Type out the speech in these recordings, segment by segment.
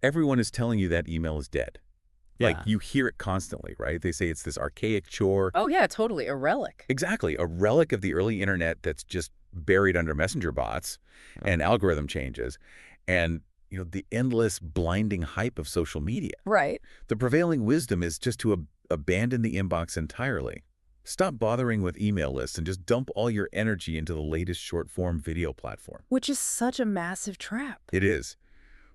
Everyone is telling you that email is dead. Like, Yeah. you hear it constantly, right? They say it's this archaic chore. Oh, yeah, totally. A relic. Exactly. A relic of the early internet that's just buried under messenger bots and algorithm changes and, the endless blinding hype of social media. Right. The prevailing wisdom is just to abandon the inbox entirely. Stop bothering with email lists and just dump all your energy into the latest short-form video platform. Which is such a massive trap. It is.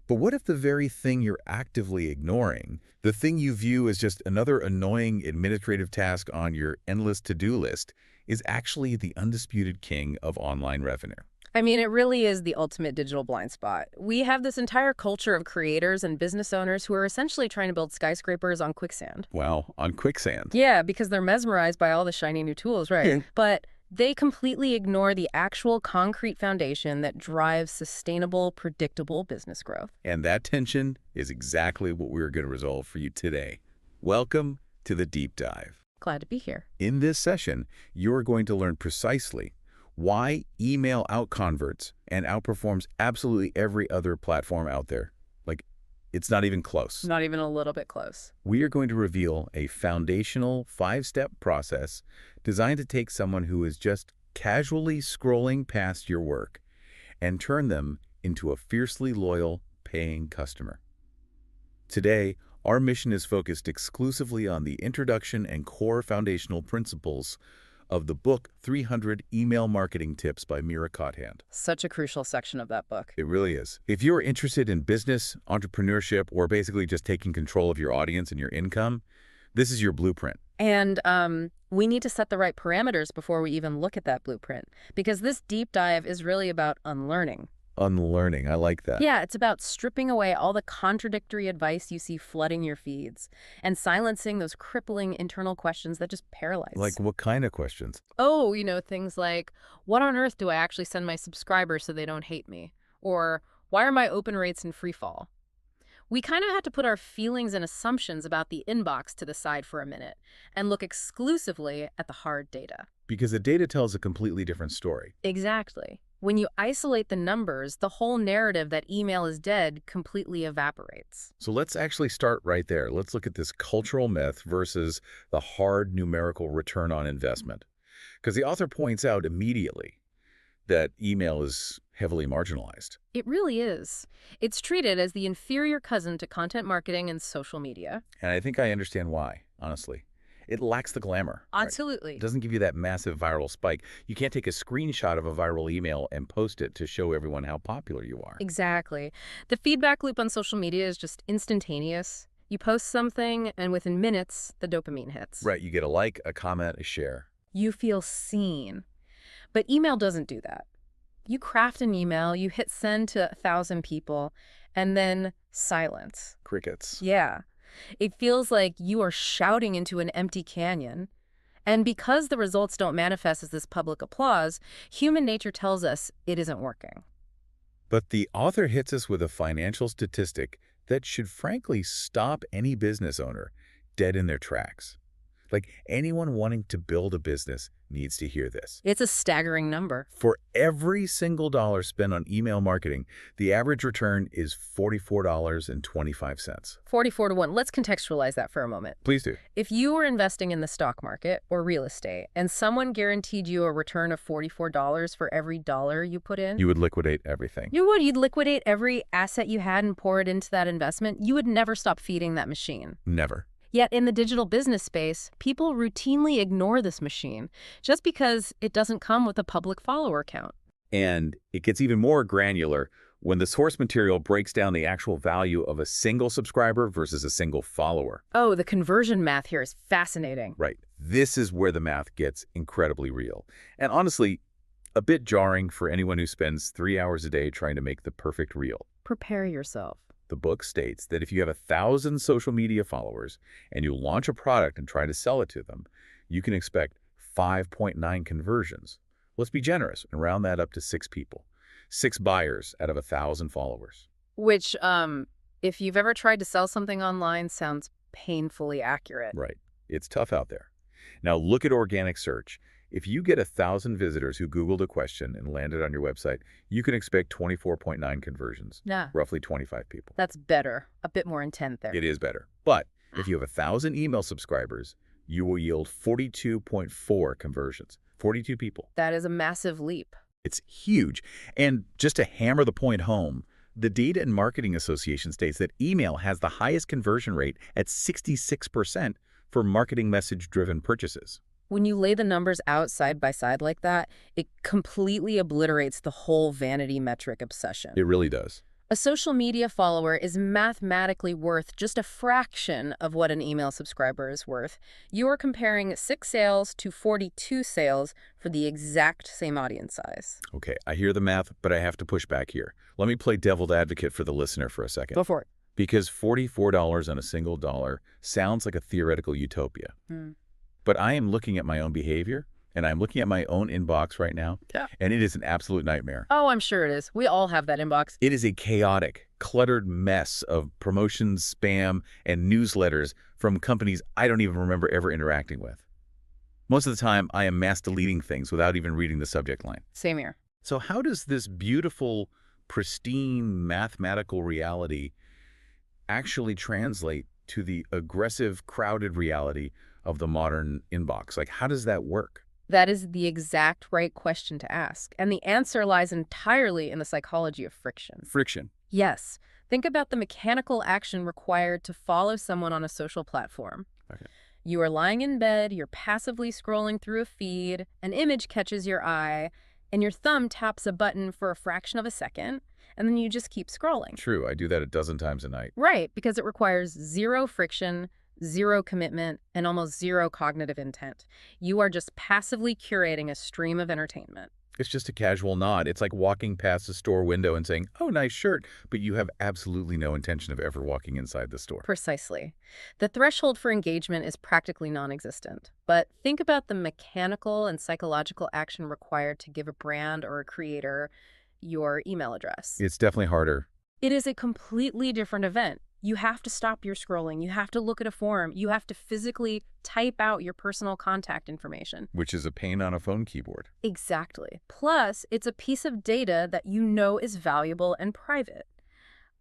But what if the very thing you're actively ignoring, the thing you view as just another annoying administrative task on your endless to-do list, is actually the undisputed king of online revenue? I mean, it really is the ultimate digital blind spot. We have this entire culture of creators and business owners who are essentially trying to build skyscrapers on quicksand. Well, on quicksand. Yeah, because they're mesmerized by all the shiny new tools, right? Yeah. But they completely ignore the actual concrete foundation that drives sustainable, predictable business growth. And that tension is exactly what we're going to resolve for you today. Welcome to the Deep Dive. Glad to be here. In this session, you're going to learn precisely why email outconverts and outperforms absolutely every other platform out there. Like, it's not even close. Not even a little bit close. We are going to reveal a foundational 5-step process designed to take someone who is just casually scrolling past your work and turn them into a fiercely loyal, paying customer. Today, our mission is focused exclusively on the introduction and core foundational principles of the book 300 Email Marketing Tips by Mira Cotthand. Such a crucial section of that book. It really is. If you're interested in business, entrepreneurship, or basically just taking control of your audience and your income, this is your blueprint. And we need to set the right parameters before we even look at that blueprint, because this deep dive is really about unlearning. Unlearning, I like that. Yeah, it's about stripping away all the contradictory advice you see flooding your feeds and silencing those crippling internal questions that just paralyze. Like what kind of questions? Oh, things like, what on earth do I actually send my subscribers so they don't hate me? Or, why are my open rates in free fall? We kind of had to put our feelings and assumptions about the inbox to the side for a minute and look exclusively at the hard data. Because the data tells a completely different story. Exactly. When you isolate the numbers, the whole narrative that email is dead completely evaporates. So let's actually start right there. Let's look at this cultural myth versus the hard numerical return on investment. Because the author points out immediately that email is heavily marginalized. It really is. It's treated as the inferior cousin to content marketing and social media. And I think I understand why, honestly. It lacks the glamour. Right? Absolutely. It doesn't give you that massive viral spike. You can't take a screenshot of a viral email and post it to show everyone how popular you are. Exactly. The feedback loop on social media is just instantaneous. You post something, and within minutes, the dopamine hits. Right, you get a like, a comment, a share. You feel seen. But email doesn't do that. You craft an email, you hit send to 1,000 people, and then silence. Crickets. Yeah. It feels like you are shouting into an empty canyon. And because the results don't manifest as this public applause, human nature tells us it isn't working. But the author hits us with a financial statistic that should frankly stop any business owner dead in their tracks. Like, anyone wanting to build a business needs to hear this. It's a staggering number. For every single dollar spent on email marketing, the average return is $44.25. 44 to 1. Let's contextualize that for a moment. Please do. If you were investing in the stock market or real estate and someone guaranteed you a return of $44 for every dollar you put in, You would liquidate everything. You'd liquidate every asset you had and pour it into that investment. You would never stop feeding that machine. Never. Yet in the digital business space, people routinely ignore this machine just because it doesn't come with a public follower count. And it gets even more granular when the source material breaks down the actual value of a single subscriber versus a single follower. Oh, the conversion math here is fascinating. Right. This is where the math gets incredibly real. And honestly, a bit jarring for anyone who spends 3 hours a day trying to make the perfect reel. Prepare yourself. The book states that if you have 1,000 social media followers and you launch a product and try to sell it to them, you can expect 5.9 conversions. Let's be generous and round that up to 6 people. 6 buyers out of 1,000 followers. Which, if you've ever tried to sell something online, sounds painfully accurate. Right. It's tough out there. Now look at organic search. If you get 1,000 visitors who Googled a question and landed on your website, you can expect 24.9 conversions, Yeah, roughly 25 people. that's better. A bit more intent there. It is better. But if you have 1,000 email subscribers, you will yield 42.4 conversions, 42 people. That is a massive leap. It's huge. And just to hammer the point home, the Data and Marketing Association states that email has the highest conversion rate at 66% for marketing message-driven purchases. When you lay the numbers out side by side like that, it completely obliterates the whole vanity metric obsession. It really does. A social media follower is mathematically worth just a fraction of what an email subscriber is worth. You are comparing 6 sales to 42 sales for the exact same audience size. Okay, I hear the math, but I have to push back here. Let me play devil's advocate for the listener for a second. Go for it. Because $44 on a single dollar sounds like a theoretical utopia. But I am looking at my own behavior, and I'm looking at my own inbox right now, Yeah. and it is an absolute nightmare. Oh, I'm sure it is. We all have that inbox. It is a chaotic, cluttered mess of promotions, spam, and newsletters from companies I don't even remember ever interacting with. Most of the time, I am mass deleting things without even reading the subject line. Same here. So how does this beautiful, pristine, mathematical reality actually translate to the aggressive, crowded reality of the modern inbox? Like, how does that work? That is the exact right question to ask. And the answer lies entirely in the psychology of friction. Friction. Yes. Think about the mechanical action required to follow someone on a social platform. Okay. You are lying in bed, you're passively scrolling through a feed, an image catches your eye, and your thumb taps a button for a fraction of a second, and then you just keep scrolling. True, I do that a dozen times a night. Right, because it requires zero friction, zero commitment, and almost zero cognitive intent. You are just passively curating a stream of entertainment. It's just a casual nod. It's like walking past a store window and saying, "Oh, nice shirt," but you have absolutely no intention of ever walking inside the store. Precisely. The threshold for engagement is practically non-existent. But think about the mechanical and psychological action required to give a brand or a creator your email address. It's definitely harder. It is a completely different event. You have to stop your scrolling. You have to look at a form. You have to physically type out your personal contact information. Which is a pain on a phone keyboard. Exactly. Plus, it's a piece of data that you know is valuable and private.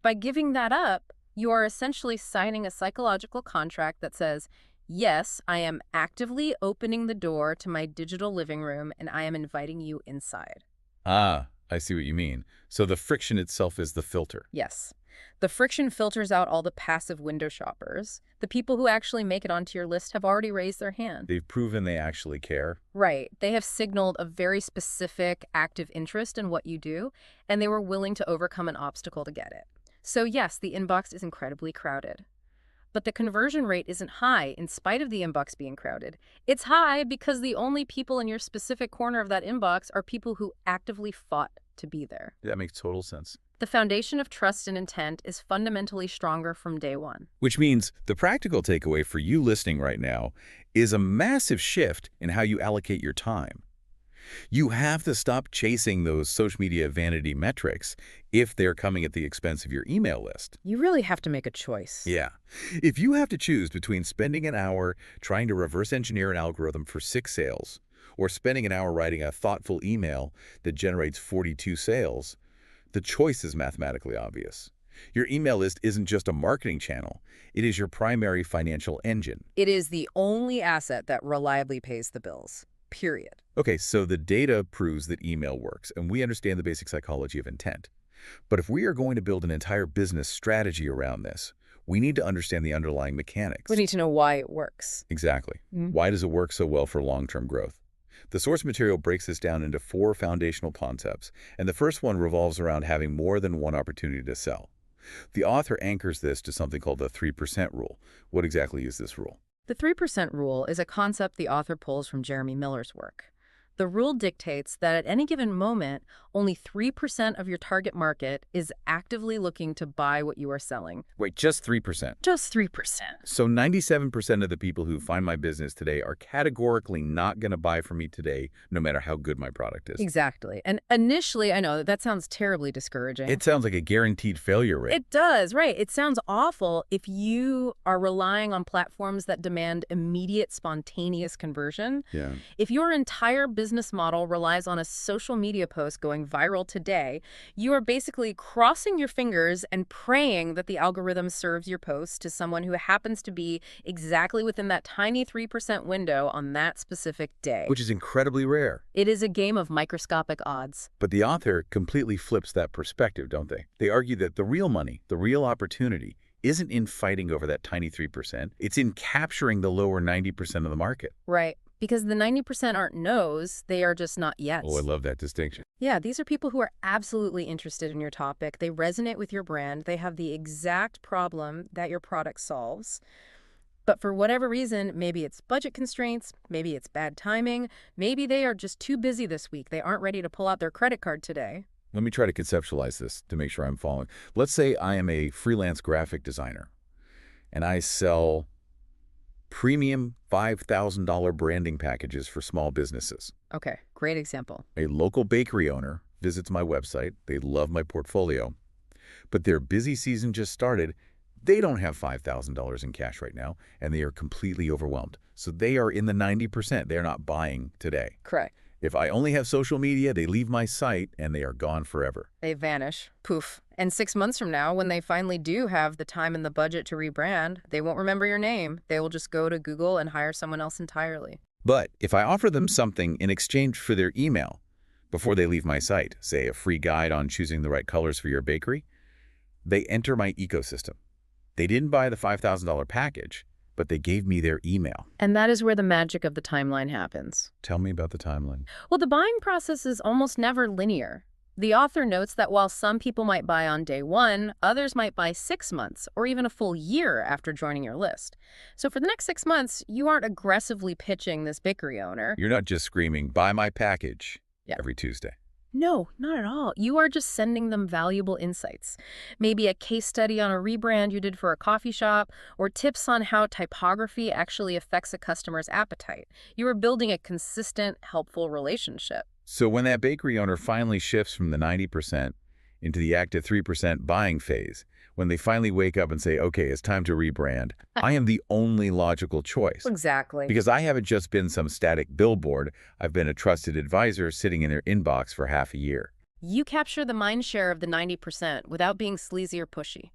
By giving that up, you are essentially signing a psychological contract that says, yes, I am actively opening the door to my digital living room and I am inviting you inside. Ah, I see what you mean. So the friction itself is the filter. Yes. The friction filters out all the passive window shoppers. The people who actually make it onto your list have already raised their hand. They've proven they actually care. Right. They have signaled a very specific active interest in what you do, and they were willing to overcome an obstacle to get it. So yes, the inbox is incredibly crowded. But the conversion rate isn't high in spite of the inbox being crowded. It's high because the only people in your specific corner of that inbox are people who actively fought to be there. That makes total sense. The foundation of trust and intent is fundamentally stronger from day one. Which means the practical takeaway for you listening right now is a massive shift in how you allocate your time. You have to stop chasing those social media vanity metrics if they're coming at the expense of your email list. You really have to make a choice. Yeah. If you have to choose between spending an hour trying to reverse engineer an algorithm for 6 sales or spending an hour writing a thoughtful email that generates 42 sales, the choice is mathematically obvious. Your email list isn't just a marketing channel. It is your primary financial engine. It is the only asset that reliably pays the bills. Period. Okay, so the data proves that email works, and we understand the basic psychology of intent. But if we are going to build an entire business strategy around this, we need to understand the underlying mechanics. We need to know why it works. Exactly. Why does it work so well for long-term growth? The source material breaks this down into 4 foundational concepts, and the first one revolves around having more than one opportunity to sell. The author anchors this to something called the 3% rule. What exactly is this rule? The 3% rule is a concept the author pulls from Jeremy Miller's work. The rule dictates that at any given moment, only 3% of your target market is actively looking to buy what you are selling. Wait, just 3%. Just 3%. So 97% of the people who find my business today are categorically not going to buy from me today, no matter how good my product is. Exactly. And initially, I know that sounds terribly discouraging. It sounds like a guaranteed failure rate. It does, right. It sounds awful if you are relying on platforms that demand immediate, spontaneous conversion. Yeah. If your entire business model relies on a social media post going viral today, you are basically crossing your fingers and praying that the algorithm serves your post to someone who happens to be exactly within that tiny 3% window on that specific day. Which is incredibly rare. It is a game of microscopic odds. But the author completely flips that perspective, don't they? They argue that the real money, the real opportunity, isn't in fighting over that tiny 3%. It's in capturing the lower 90% of the market. Right. Because the 90% aren't no's, they are just not yets. Oh, I love that distinction. Yeah, these are people who are absolutely interested in your topic. They resonate with your brand. They have the exact problem that your product solves. But for whatever reason, maybe it's budget constraints, maybe it's bad timing, maybe they are just too busy this week. They aren't ready to pull out their credit card today. Let me try to conceptualize this to make sure I'm following. Let's say I am a freelance graphic designer, and I sell premium $5,000 branding packages for small businesses. Okay, great example. A local bakery owner visits my website. They love my portfolio, but their busy season just started. They don't have $5,000 in cash right now, and they are completely overwhelmed. So they are in the 90%. They're not buying today. Correct. If I only have social media, they leave my site and they are gone forever. They vanish. Poof. And 6 months from now, when they finally do have the time and the budget to rebrand, they won't remember your name. They will just go to Google and hire someone else entirely. But if I offer them something in exchange for their email before they leave my site, say a free guide on choosing the right colors for your bakery, they enter my ecosystem. They didn't buy the $5,000 package, but they gave me their email. And that is where the magic of the timeline happens. Tell me about the timeline. Well, the buying process is almost never linear. The author notes that while some people might buy on day one, others might buy 6 months or even a full year after joining your list. So for the next 6 months, you aren't aggressively pitching this bakery owner. You're not just screaming, buy my package every Tuesday. No, not at all. You are just sending them valuable insights. Maybe a case study on a rebrand you did for a coffee shop, or tips on how typography actually affects a customer's appetite. You are building a consistent, helpful relationship. So when that bakery owner finally shifts from the 90% into the active 3% buying phase, when they finally wake up and say, okay, it's time to rebrand, I am the only logical choice. Exactly. Because I haven't just been some static billboard. I've been a trusted advisor sitting in their inbox for half a year. You capture the mind share of the 90% without being sleazy or pushy.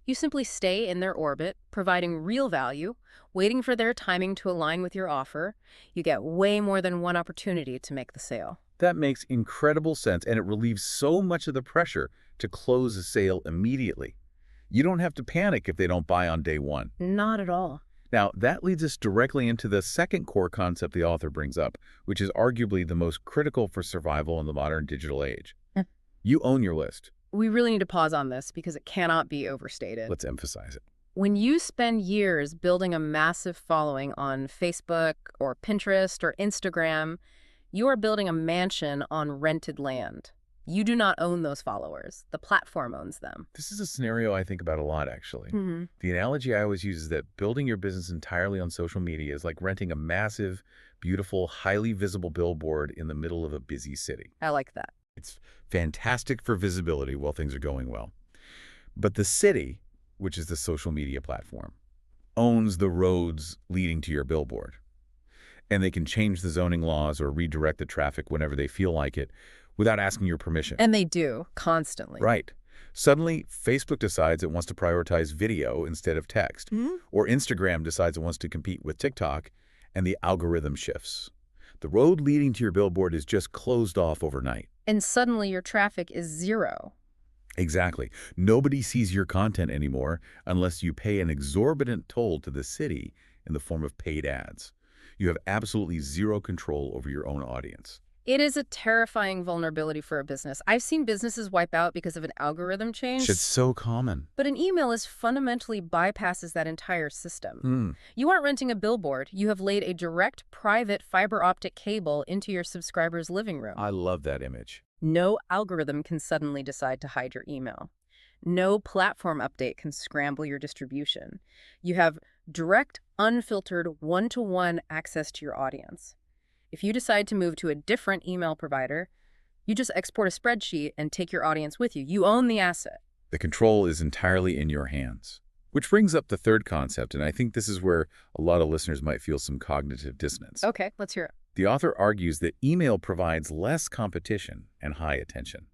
You simply stay in their orbit, providing real value, waiting for their timing to align with your offer. You get way more than one opportunity to make the sale. That makes incredible sense, and it relieves so much of the pressure to close a sale immediately. You don't have to panic if they don't buy on day one. Not at all. Now, that leads us directly into the second core concept the author brings up, which is arguably the most critical for survival in the modern digital age. You own your list. We really need to pause on this because it cannot be overstated. Let's emphasize it. When you spend years building a massive following on Facebook or Pinterest or Instagram, you are building a mansion on rented land. You do not own those followers. The platform owns them. This is a scenario I think about a lot, actually. The analogy I always use is that building your business entirely on social media is like renting a massive, beautiful, highly visible billboard in the middle of a busy city. I like that. It's fantastic for visibility while things are going well. But the city, which is the social media platform, owns the roads leading to your billboard. And they can change the zoning laws or redirect the traffic whenever they feel like it without asking your permission. And they do, constantly. Right. Suddenly, Facebook decides it wants to prioritize video instead of text. Or Instagram decides it wants to compete with TikTok, and the algorithm shifts. The road leading to your billboard is just closed off overnight. And suddenly your traffic is zero. Exactly. Nobody sees your content anymore unless you pay an exorbitant toll to the city in the form of paid ads. You have absolutely zero control over your own audience. It is a terrifying vulnerability for a business. I've seen businesses wipe out because of an algorithm change, It's so common. but an email is fundamentally bypasses that entire system. Hmm. You aren't renting a billboard. You have laid a direct, private fiber optic cable into your subscriber's living room. I love that image. No algorithm can suddenly decide to hide your email. No platform update can scramble your distribution. You have direct, unfiltered, one-to-one access to your audience. If you decide to move to a different email provider, you just export a spreadsheet and take your audience with you. You own the asset. The control is entirely in your hands. Which brings up the third concept, and I think this is where a lot of listeners might feel some cognitive dissonance. Okay, let's hear it. The author argues that email provides less competition and high attention.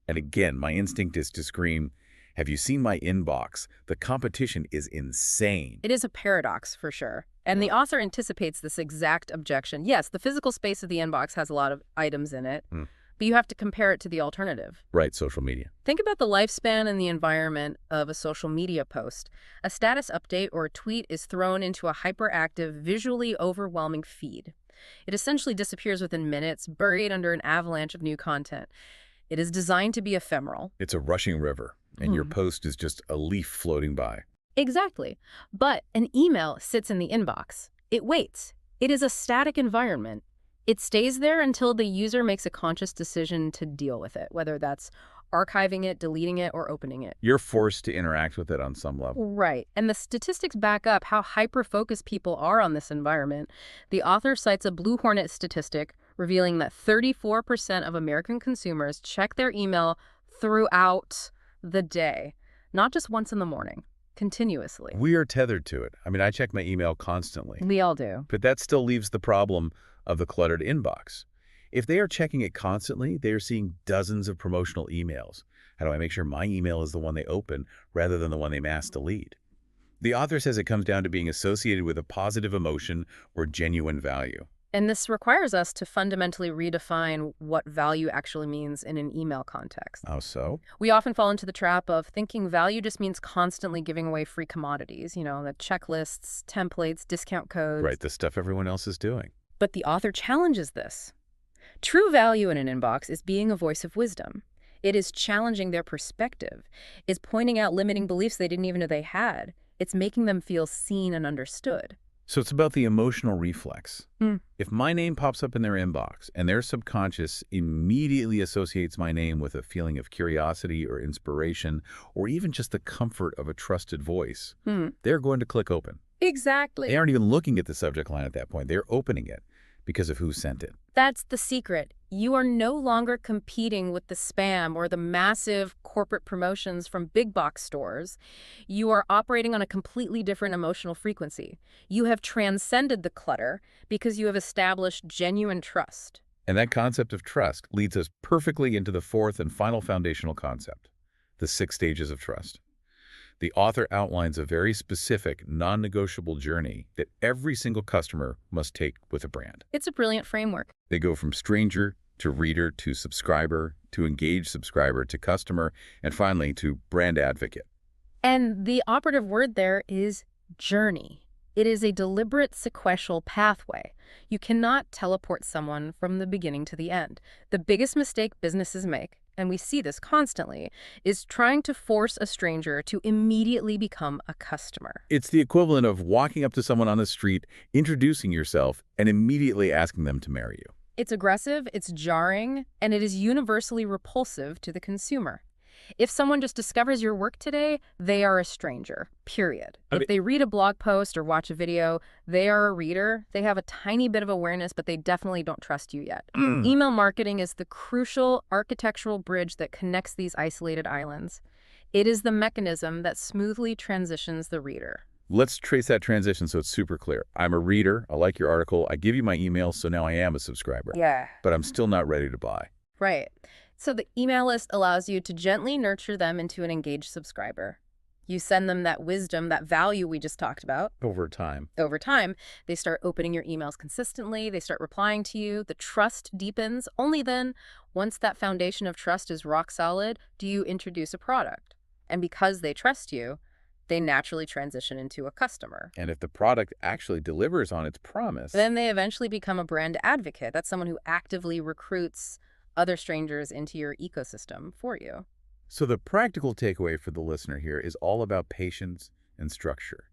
And again, my instinct is to scream, have you seen my inbox? The competition is insane. It is a paradox, for sure. And the author anticipates this exact objection. Yes, the physical space of the inbox has a lot of items in it, but you have to compare it to the alternative. Right, social media. Think about the lifespan and the environment of a social media post. A status update or a tweet is thrown into a hyperactive, visually overwhelming feed. It essentially disappears within minutes, buried under an avalanche of new content. It is designed to be ephemeral. It's a rushing river, and your post is just a leaf floating by. Exactly. But an email sits in the inbox. It waits. It is a static environment. It stays there until the user makes a conscious decision to deal with it, whether that's archiving it, deleting it, or opening it. You're forced to interact with it on some level. Right. And the statistics back up how hyper-focused people are on this environment. The author cites a Blue Hornet statistic revealing that 34% of American consumers check their email throughout the day, not just once in the morning, continuously. We are tethered to it. I mean, I check my email constantly. We all do. But that still leaves the problem of the cluttered inbox. If they are checking it constantly, they are seeing dozens of promotional emails. How do I make sure my email is the one they open rather than the one they mass delete? The author says it comes down to being associated with a positive emotion or genuine value. And this requires us to fundamentally redefine what value actually means in an email context. How so? We often fall into the trap of thinking value just means constantly giving away free commodities, the checklists, templates, discount codes. Right, the stuff everyone else is doing. But the author challenges this. True value in an inbox is being a voice of wisdom. It is challenging their perspective. It's pointing out limiting beliefs they didn't even know they had. It's making them feel seen and understood. So it's about the emotional reflex. If my name pops up in their inbox and their subconscious immediately associates my name with a feeling of curiosity or inspiration, or even just the comfort of a trusted voice, they're going to click open. Exactly. They aren't even looking at the subject line at that point. They're opening it because of who sent it. That's the secret. You are no longer competing with the spam or the massive corporate promotions from big box stores. You are operating on a completely different emotional frequency. You have transcended the clutter because you have established genuine trust. And that concept of trust leads us perfectly into the fourth and final foundational concept, the 6 stages of trust. The author outlines a very specific, non-negotiable journey that every single customer must take with a brand. It's a brilliant framework. They go from stranger to reader to subscriber to engaged subscriber to customer and finally to brand advocate. And the operative word there is journey. It is a deliberate sequential pathway. You cannot teleport someone from the beginning to the end. The biggest mistake businesses make, and we see this constantly, is trying to force a stranger to immediately become a customer. It's the equivalent of walking up to someone on the street, introducing yourself, and immediately asking them to marry you. It's aggressive, it's jarring, and it is universally repulsive to the consumer. If someone just discovers your work today, they are a stranger, period. If they read a blog post or watch a video, they are a reader. They have a tiny bit of awareness, but they definitely don't trust you yet. Email marketing is the crucial architectural bridge that connects these isolated islands. It is the mechanism that smoothly transitions the reader. Let's trace that transition so it's super clear. I'm a reader. I like your article. I give you my email, so now I am a subscriber. Yeah. But I'm still not ready to buy. Right. So the email list allows you to gently nurture them into an engaged subscriber. You send them that wisdom, that value we just talked about. Over time. Over time, they start opening your emails consistently. They start replying to you. The trust deepens. Only then, once that foundation of trust is rock solid, do you introduce a product. And because they trust you, they naturally transition into a customer. And if the product actually delivers on its promise, Then they eventually become a brand advocate. That's someone who actively recruits other strangers into your ecosystem for you. so the practical takeaway for the listener here is all about patience and structure.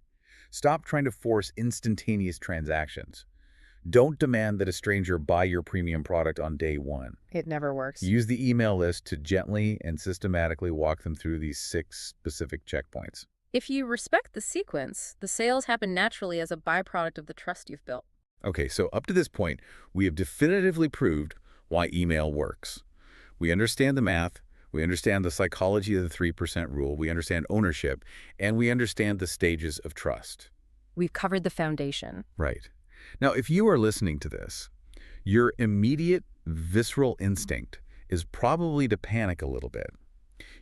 Stop trying to force instantaneous transactions. Don't demand that a stranger buy your premium product on day one. It never works. Use the email list to gently and systematically walk them through these 6 specific checkpoints. If you respect the sequence, the sales happen naturally as a byproduct of the trust you've built. Okay, so up to this point, we have definitively proved why email works. We understand the math, we understand the psychology of the 3% rule, we understand ownership, and we understand the stages of trust. We've covered the foundation. Right. Now, if you are listening to this, your immediate visceral instinct is probably to panic a little bit.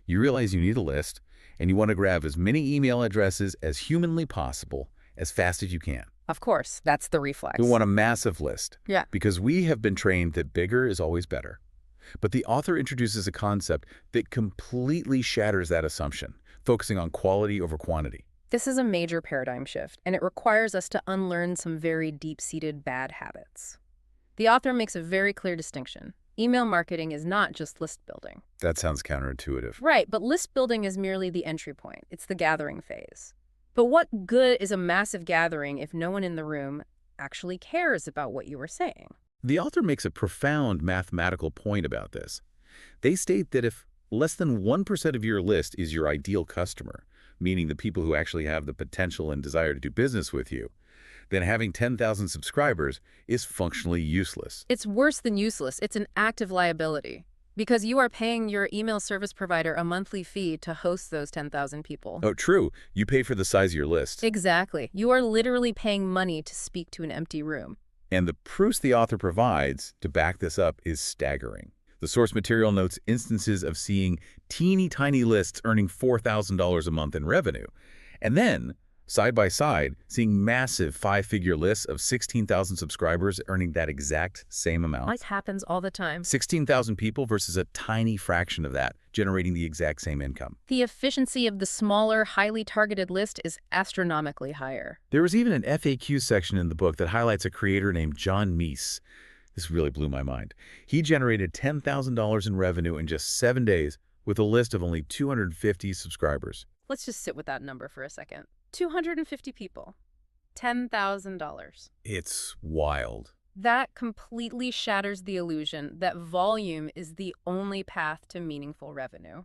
You realize you need a list, and you want to grab as many email addresses as humanly possible as fast as you can. Of course, that's the reflex. You want a massive list. Yeah. Because we have been trained that bigger is always better. But the author introduces a concept that completely shatters that assumption, focusing on quality over quantity. This is a major paradigm shift, and it requires us to unlearn some very deep-seated bad habits. The author makes a very clear distinction. Email marketing is not just list building. That sounds counterintuitive. Right, but list building is merely the entry point. It's the gathering phase. But what good is a massive gathering if no one in the room actually cares about what you are saying? The author makes a profound mathematical point about this. They state that if less than 1% of your list is your ideal customer, meaning the people who actually have the potential and desire to do business with you, then having 10,000 subscribers is functionally useless. It's worse than useless. It's an active liability. Because you are paying your email service provider a monthly fee to host those 10,000 people. Oh, true. You pay for the size of your list. Exactly. You are literally paying money to speak to an empty room. And the proofs the author provides to back this up is staggering. The source material notes instances of seeing teeny tiny lists earning $4,000 a month in revenue. And then, side by side, seeing massive 5-figure lists of 16,000 subscribers earning that exact same amount. This happens all the time. 16,000 people versus a tiny fraction of that, generating the exact same income. The efficiency of the smaller, highly targeted list is astronomically higher. There was even an FAQ section in the book that highlights a creator named John Meese. This really blew my mind. He generated $10,000 in revenue in just 7 days with a list of only 250 subscribers. Let's just sit with that number for a second. 250 people. $10,000. It's wild. That completely shatters the illusion that volume is the only path to meaningful revenue.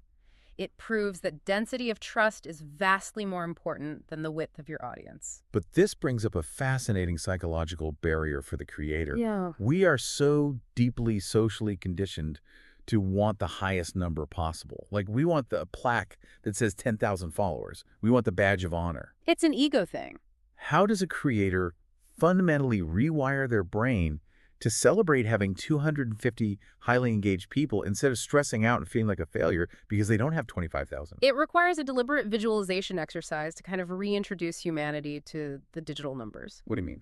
It proves that density of trust is vastly more important than the width of your audience. But this brings up a fascinating psychological barrier for the creator. Yeah. We are so deeply socially conditioned to want the highest number possible. Like, we want the plaque that says 10,000 followers. We want the badge of honor. It's an ego thing. How does a creator fundamentally rewire their brain to celebrate having 250 highly engaged people instead of stressing out and feeling like a failure because they don't have 25,000? It requires a deliberate visualization exercise to kind of reintroduce humanity to the digital numbers. What do you mean?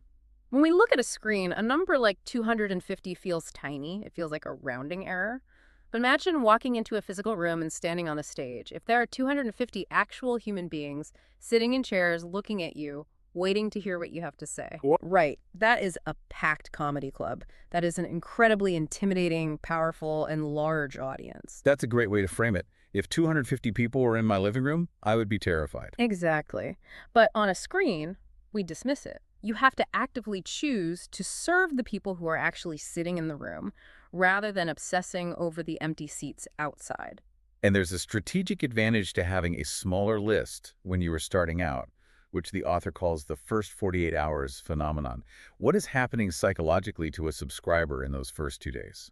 When we look at a screen, a number like 250 feels tiny. It feels like a rounding error. But imagine walking into a physical room and standing on a stage. If there are 250 actual human beings sitting in chairs looking at you, waiting to hear what you have to say. What? Right. That is a packed comedy club. That is an incredibly intimidating, powerful, and large audience. That's a great way to frame it. If 250 people were in my living room, I would be terrified. Exactly. But on a screen, we dismiss it. You have to actively choose to serve the people who are actually sitting in the room, rather than obsessing over the empty seats outside. And there's a strategic advantage to having a smaller list when you are starting out, which the author calls the first 48 hours phenomenon. What is happening psychologically to a subscriber in those first 2 days?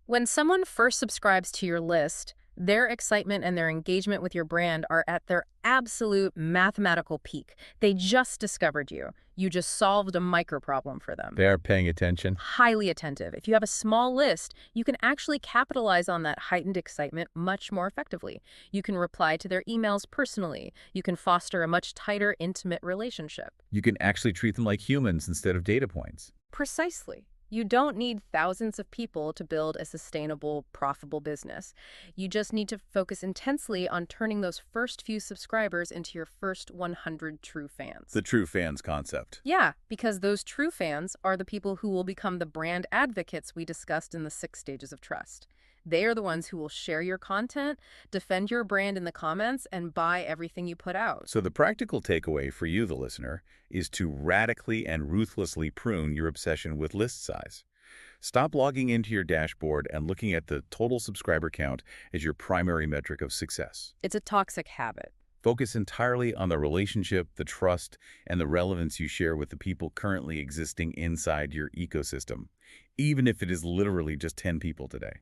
When someone first subscribes to your list, their excitement and their engagement with your brand are at their absolute mathematical peak. They just discovered you. You just solved a micro problem for them. They are paying attention. Highly attentive. If you have a small list, you can actually capitalize on that heightened excitement much more effectively. You can reply to their emails personally. You can foster a much tighter, intimate relationship. You can actually treat them like humans instead of data points. Precisely. You don't need thousands of people to build a sustainable, profitable business. You just need to focus intensely on turning those first few subscribers into your first 100 true fans. The true fans concept. Yeah, because those true fans are the people who will become the brand advocates we discussed in the 6 stages of trust. They are the ones who will share your content, defend your brand in the comments, and buy everything you put out. So the practical takeaway for you, the listener, is to radically and ruthlessly prune your obsession with list size. Stop logging into your dashboard and looking at the total subscriber count as your primary metric of success. It's a toxic habit. Focus entirely on the relationship, the trust, and the relevance you share with the people currently existing inside your ecosystem, even if it is literally just 10 people today.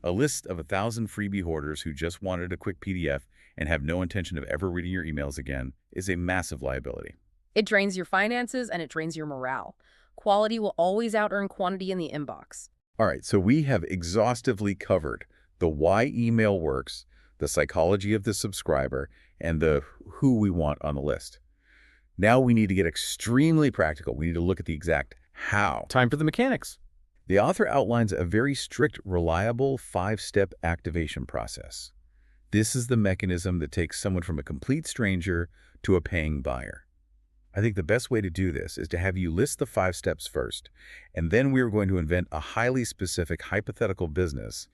A list of 1,000 freebie hoarders who just wanted a quick PDF and have no intention of ever reading your emails again is a massive liability. It drains your finances and it drains your morale. Quality will always out-earn quantity in the inbox. All right, so we have exhaustively covered the why email works, the psychology of the subscriber, and the who we want on the list. Now we need to get extremely practical. We need to look at the exact how. Time for the mechanics. The author outlines a very strict, reliable 5-step activation process. This is the mechanism that takes someone from a complete stranger to a paying buyer. I think the best way to do this is to have you list the 5 steps first, and then we are going to invent a highly specific hypothetical business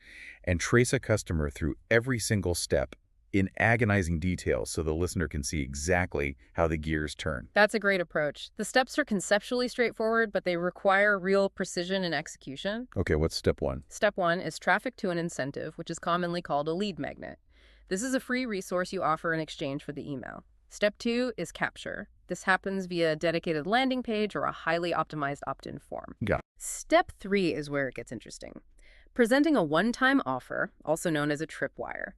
and trace a customer through every single step in agonizing detail so the listener can see exactly how the gears turn. That's a great approach. The steps are conceptually straightforward, but they require real precision and execution. Okay, what's step 1? Step 1 is traffic to an incentive, which is commonly called a lead magnet. This is a free resource you offer in exchange for the email. Step 2 is capture. This happens via a dedicated landing page or a highly optimized opt-in form. Got it. Step 3 is where it gets interesting. Presenting a one-time offer, also known as a tripwire.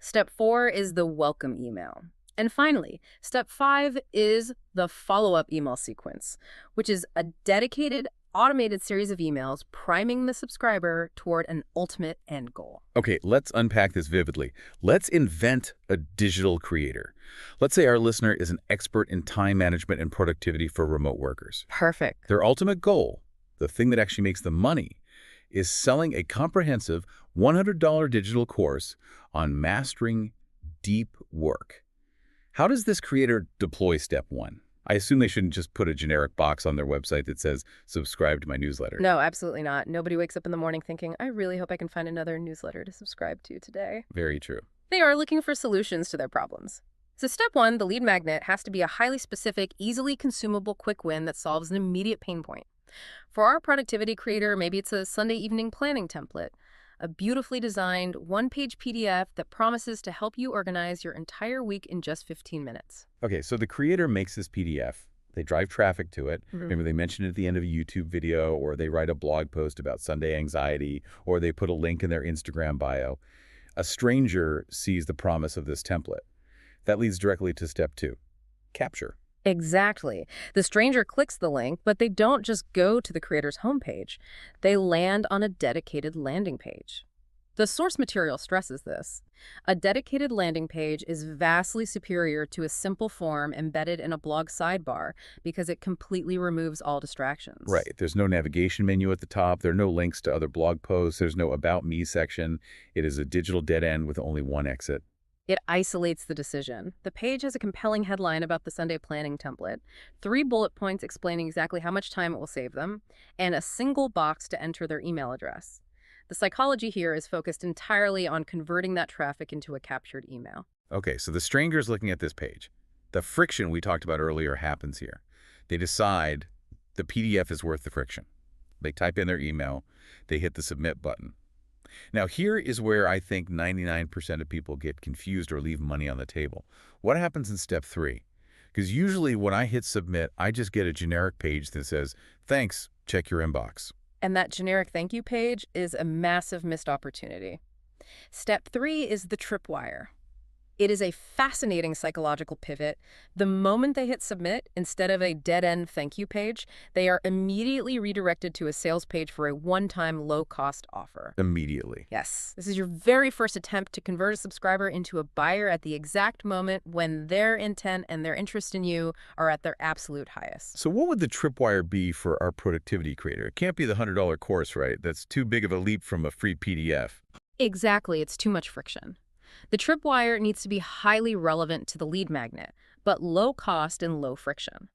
Step 4 is the welcome email. And finally, step 5 is the follow-up email sequence, which is a dedicated, automated series of emails priming the subscriber toward an ultimate end goal. Okay, let's unpack this vividly. Let's invent a digital creator. Let's say our listener is an expert in time management and productivity for remote workers. Perfect. Their ultimate goal, the thing that actually makes them money, is selling a comprehensive $100 digital course on mastering deep work. How does this creator deploy step 1? I assume they shouldn't just put a generic box on their website that says, subscribe to my newsletter. No, absolutely not. Nobody wakes up in the morning thinking, I really hope I can find another newsletter to subscribe to today. Very true. They are looking for solutions to their problems. So step 1, the lead magnet, has to be a highly specific, easily consumable quick win that solves an immediate pain point. For our productivity creator, maybe it's a Sunday evening planning template, a beautifully designed one-page PDF that promises to help you organize your entire week in just 15 minutes. Okay, so the creator makes this PDF. They drive traffic to it. Maybe they mention it at the end of a YouTube video, or they write a blog post about Sunday anxiety, or they put a link in their Instagram bio. A stranger sees the promise of this template. That leads directly to step 2, capture. Exactly. The stranger clicks the link, but they don't just go to the creator's homepage. They land on a dedicated landing page. The source material stresses this. A dedicated landing page is vastly superior to a simple form embedded in a blog sidebar because it completely removes all distractions. Right. There's no navigation menu at the top. There are no links to other blog posts. There's no About Me section. It is a digital dead end with only one exit. It isolates the decision. The page has a compelling headline about the Sunday planning template, 3 bullet points explaining exactly how much time it will save them, and a single box to enter their email address. The psychology here is focused entirely on converting that traffic into a captured email. Okay, so the stranger's looking at this page. The friction we talked about earlier happens here. They decide the PDF is worth the friction. They type in their email. They hit the submit button. Now, here is where I think 99% of people get confused or leave money on the table. What happens in step 3? Because usually when I hit submit, I just get a generic page that says, thanks, check your inbox. And that generic thank you page is a massive missed opportunity. Step 3 is the tripwire. It is a fascinating psychological pivot. The moment they hit submit, instead of a dead-end thank you page, they are immediately redirected to a sales page for a one-time low-cost offer. Immediately. Yes, this is your very first attempt to convert a subscriber into a buyer at the exact moment when their intent and their interest in you are at their absolute highest. So what would the tripwire be for our productivity creator? It can't be the $100 course, right? That's too big of a leap from a free PDF. Exactly, it's too much friction. The tripwire needs to be highly relevant to the lead magnet, but low cost and low friction.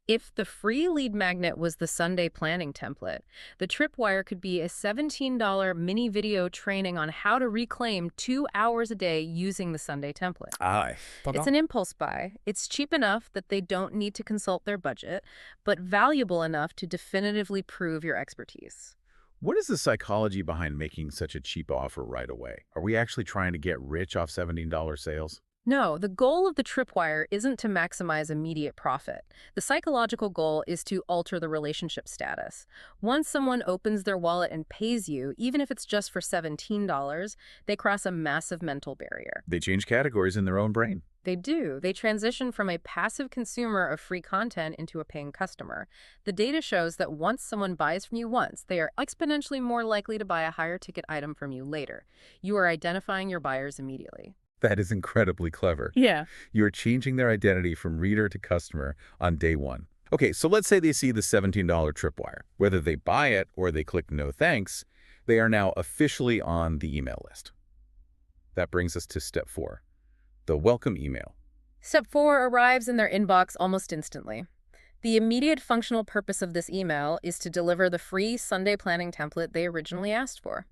If the free lead magnet was the Sunday planning template, the tripwire could be a $17 mini video training on how to reclaim 2 hours a day using the Sunday template. Aye. It's an impulse buy. It's cheap enough that they don't need to consult their budget, but valuable enough to definitively prove your expertise. What is the psychology behind making such a cheap offer right away? Are we actually trying to get rich off $17 sales? No, the goal of the tripwire isn't to maximize immediate profit. The psychological goal is to alter the relationship status. Once someone opens their wallet and pays you, even if it's just for $17, they cross a massive mental barrier. They change categories in their own brain. They do. They transition from a passive consumer of free content into a paying customer. The data shows that once someone buys from you once, they are exponentially more likely to buy a higher ticket item from you later. You are identifying your buyers immediately. That is incredibly clever. Yeah. You're changing their identity from reader to customer on day one. Okay, so let's say they see the $17 tripwire. Whether they buy it or they click no thanks, they are now officially on the email list. That brings us to step 4, the welcome email. Step 4 arrives in their inbox almost instantly. The immediate functional purpose of this email is to deliver the free Sunday planning template they originally asked for.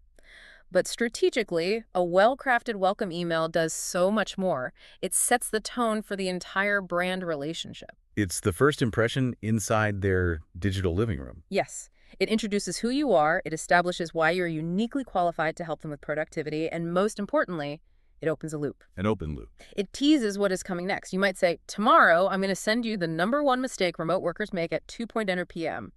But strategically, a well-crafted welcome email does so much more. It sets the tone for the entire brand relationship. It's the first impression inside their digital living room. Yes, it introduces who you are, it establishes why you're uniquely qualified to help them with productivity, and most importantly, it opens a loop. An open loop. It teases what is coming next. You might say, tomorrow, I'm going to send you the #1 mistake remote workers make at 2:00 p.m.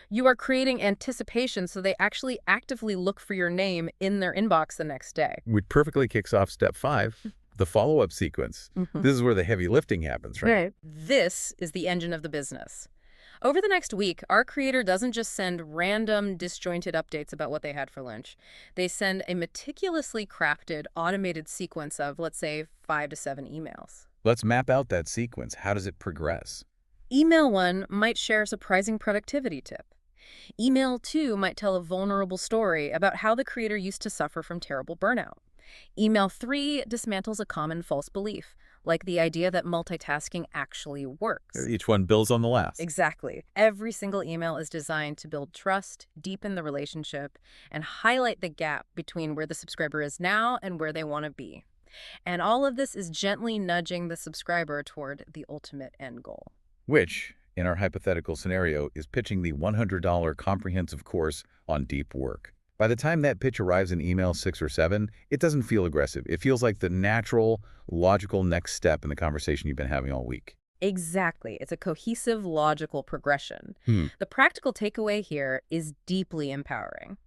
You are creating anticipation so they actually actively look for your name in their inbox the next day. Which perfectly kicks off step 5, the follow-up sequence. This is where the heavy lifting happens, right? This is the engine of the business. Over the next week, our creator doesn't just send random, disjointed updates about what they had for lunch. They send a meticulously crafted, automated sequence of, let's say, 5 to 7 emails. Let's map out that sequence. How does it progress? Email 1 might share a surprising productivity tip. Email 2 might tell a vulnerable story about how the creator used to suffer from terrible burnout. Email 3 dismantles a common false belief, like the idea that multitasking actually works. Each one builds on the last. Exactly. Every single email is designed to build trust, deepen the relationship, and highlight the gap between where the subscriber is now and where they want to be. And all of this is gently nudging the subscriber toward the ultimate end goal. Which, in our hypothetical scenario, is pitching the $100 comprehensive course on deep work. By the time that pitch arrives in email 6 or 7, it doesn't feel aggressive. It feels like the natural, logical next step in the conversation you've been having all week. Exactly. It's a cohesive, logical progression. The practical takeaway here is deeply empowering.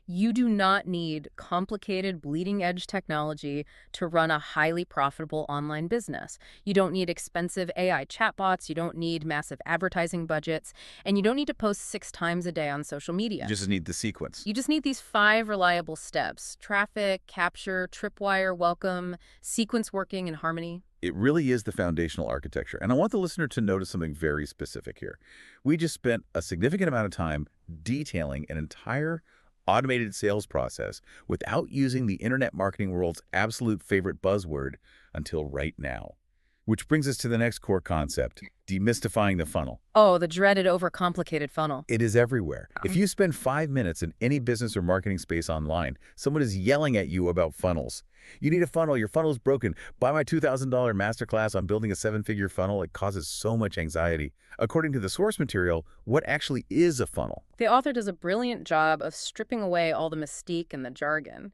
You do not need complicated, bleeding-edge technology to run a highly profitable online business. You don't need expensive AI chatbots, you don't need massive advertising budgets, and you don't need to post 6 times a day on social media. You just need the sequence. You just need these 5 reliable steps: traffic, capture, tripwire, welcome, sequence working in harmony. It really is the foundational architecture. And I want the listener to notice something very specific here. We just spent a significant amount of time detailing an entire automated sales process without using the internet marketing world's absolute favorite buzzword until right now. Which brings us to the next core concept, demystifying the funnel. Oh, the dreaded overcomplicated funnel. It is everywhere. If you spend 5 minutes in any business or marketing space online, someone is yelling at you about funnels. You need a funnel. Your funnel is broken. Buy my $2,000 masterclass on building a 7-figure funnel. It causes so much anxiety. According to the source material, what actually is a funnel? The author does a brilliant job of stripping away all the mystique and the jargon.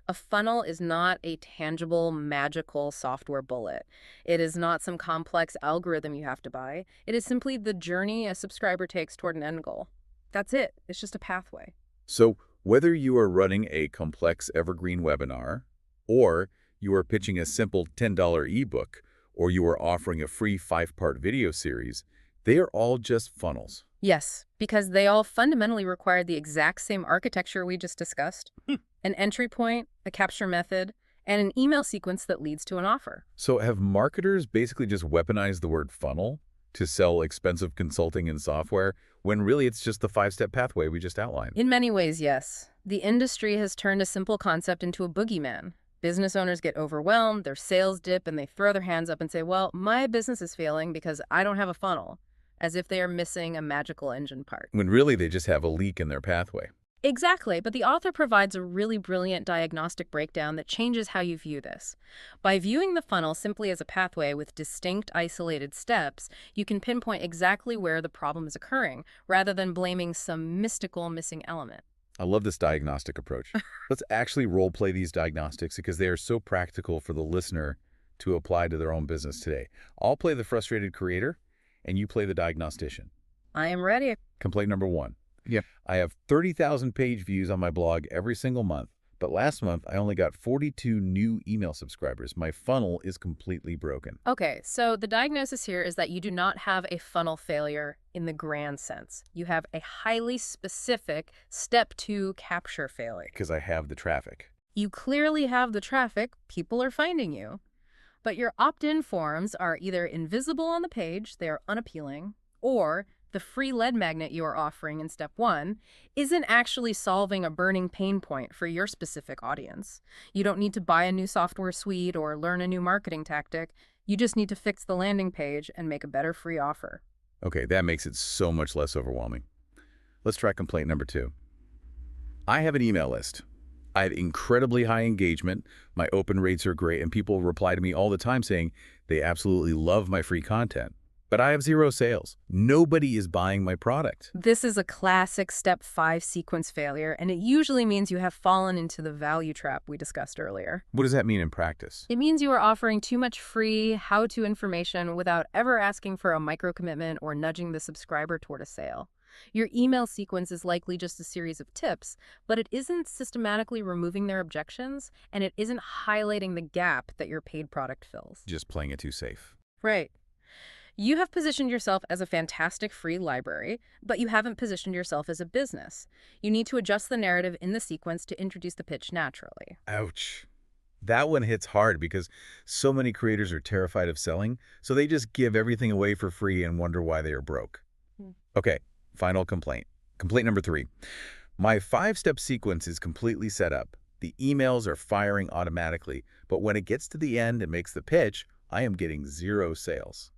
A funnel is not a tangible, magical software bullet. It is not some complex algorithm you have to buy. It is simply the journey a subscriber takes toward an end goal. That's it. It's just a pathway. So whether you are running a complex evergreen webinar or you are pitching a simple $10 ebook, or you are offering a free 5-part video series, they are all just funnels. Yes, because they all fundamentally require the exact same architecture we just discussed. An entry point, a capture method, and an email sequence that leads to an offer. So have marketers basically just weaponized the word funnel to sell expensive consulting and software, when really it's just the 5-step pathway we just outlined? In many ways, yes. The industry has turned a simple concept into a boogeyman. Business owners get overwhelmed, their sales dip, and they throw their hands up and say, well, my business is failing because I don't have a funnel, as if they are missing a magical engine part. When really they just have a leak in their pathway. Exactly, but the author provides a really brilliant diagnostic breakdown that changes how you view this. By viewing the funnel simply as a pathway with distinct, isolated steps, you can pinpoint exactly where the problem is occurring, rather than blaming some mystical missing element. I love this diagnostic approach. Let's actually role play these diagnostics because they are so practical for the listener to apply to their own business today. I'll play the frustrated creator, and you play the diagnostician. I am ready. Complaint number 1. Yeah. I have 30,000 page views on my blog every single month, but last month I only got 42 new email subscribers. My funnel is completely broken. Okay, so the diagnosis here is that you do not have a funnel failure in the grand sense. You have a highly specific step 2 capture failure. Because I have the traffic. You clearly have the traffic, people are finding you, but your opt-in forms are either invisible on the page, they are unappealing, or the free lead magnet you are offering in step 1 isn't actually solving a burning pain point for your specific audience. You don't need to buy a new software suite or learn a new marketing tactic. You just need to fix the landing page and make a better free offer. Okay, that makes it so much less overwhelming. Let's try complaint number 2. I have an email list. I have incredibly high engagement, my open rates are great, and people reply to me all the time saying they absolutely love my free content. But I have 0 sales. Nobody is buying my product. This is a classic step 5 sequence failure, and it usually means you have fallen into the value trap we discussed earlier. What does that mean in practice? It means you are offering too much free how-to information without ever asking for a micro-commitment or nudging the subscriber toward a sale. Your email sequence is likely just a series of tips, but it isn't systematically removing their objections, and it isn't highlighting the gap that your paid product fills. Just playing it too safe. Right. You have positioned yourself as a fantastic free library, but you haven't positioned yourself as a business. You need to adjust the narrative in the sequence to introduce the pitch naturally. Ouch. That one hits hard because so many creators are terrified of selling, so they just give everything away for free and wonder why they are broke. Okay, final complaint. Complaint number 3. My 5-step sequence is completely set up. The emails are firing automatically, but when it gets to the end and makes the pitch, I am getting 0 sales.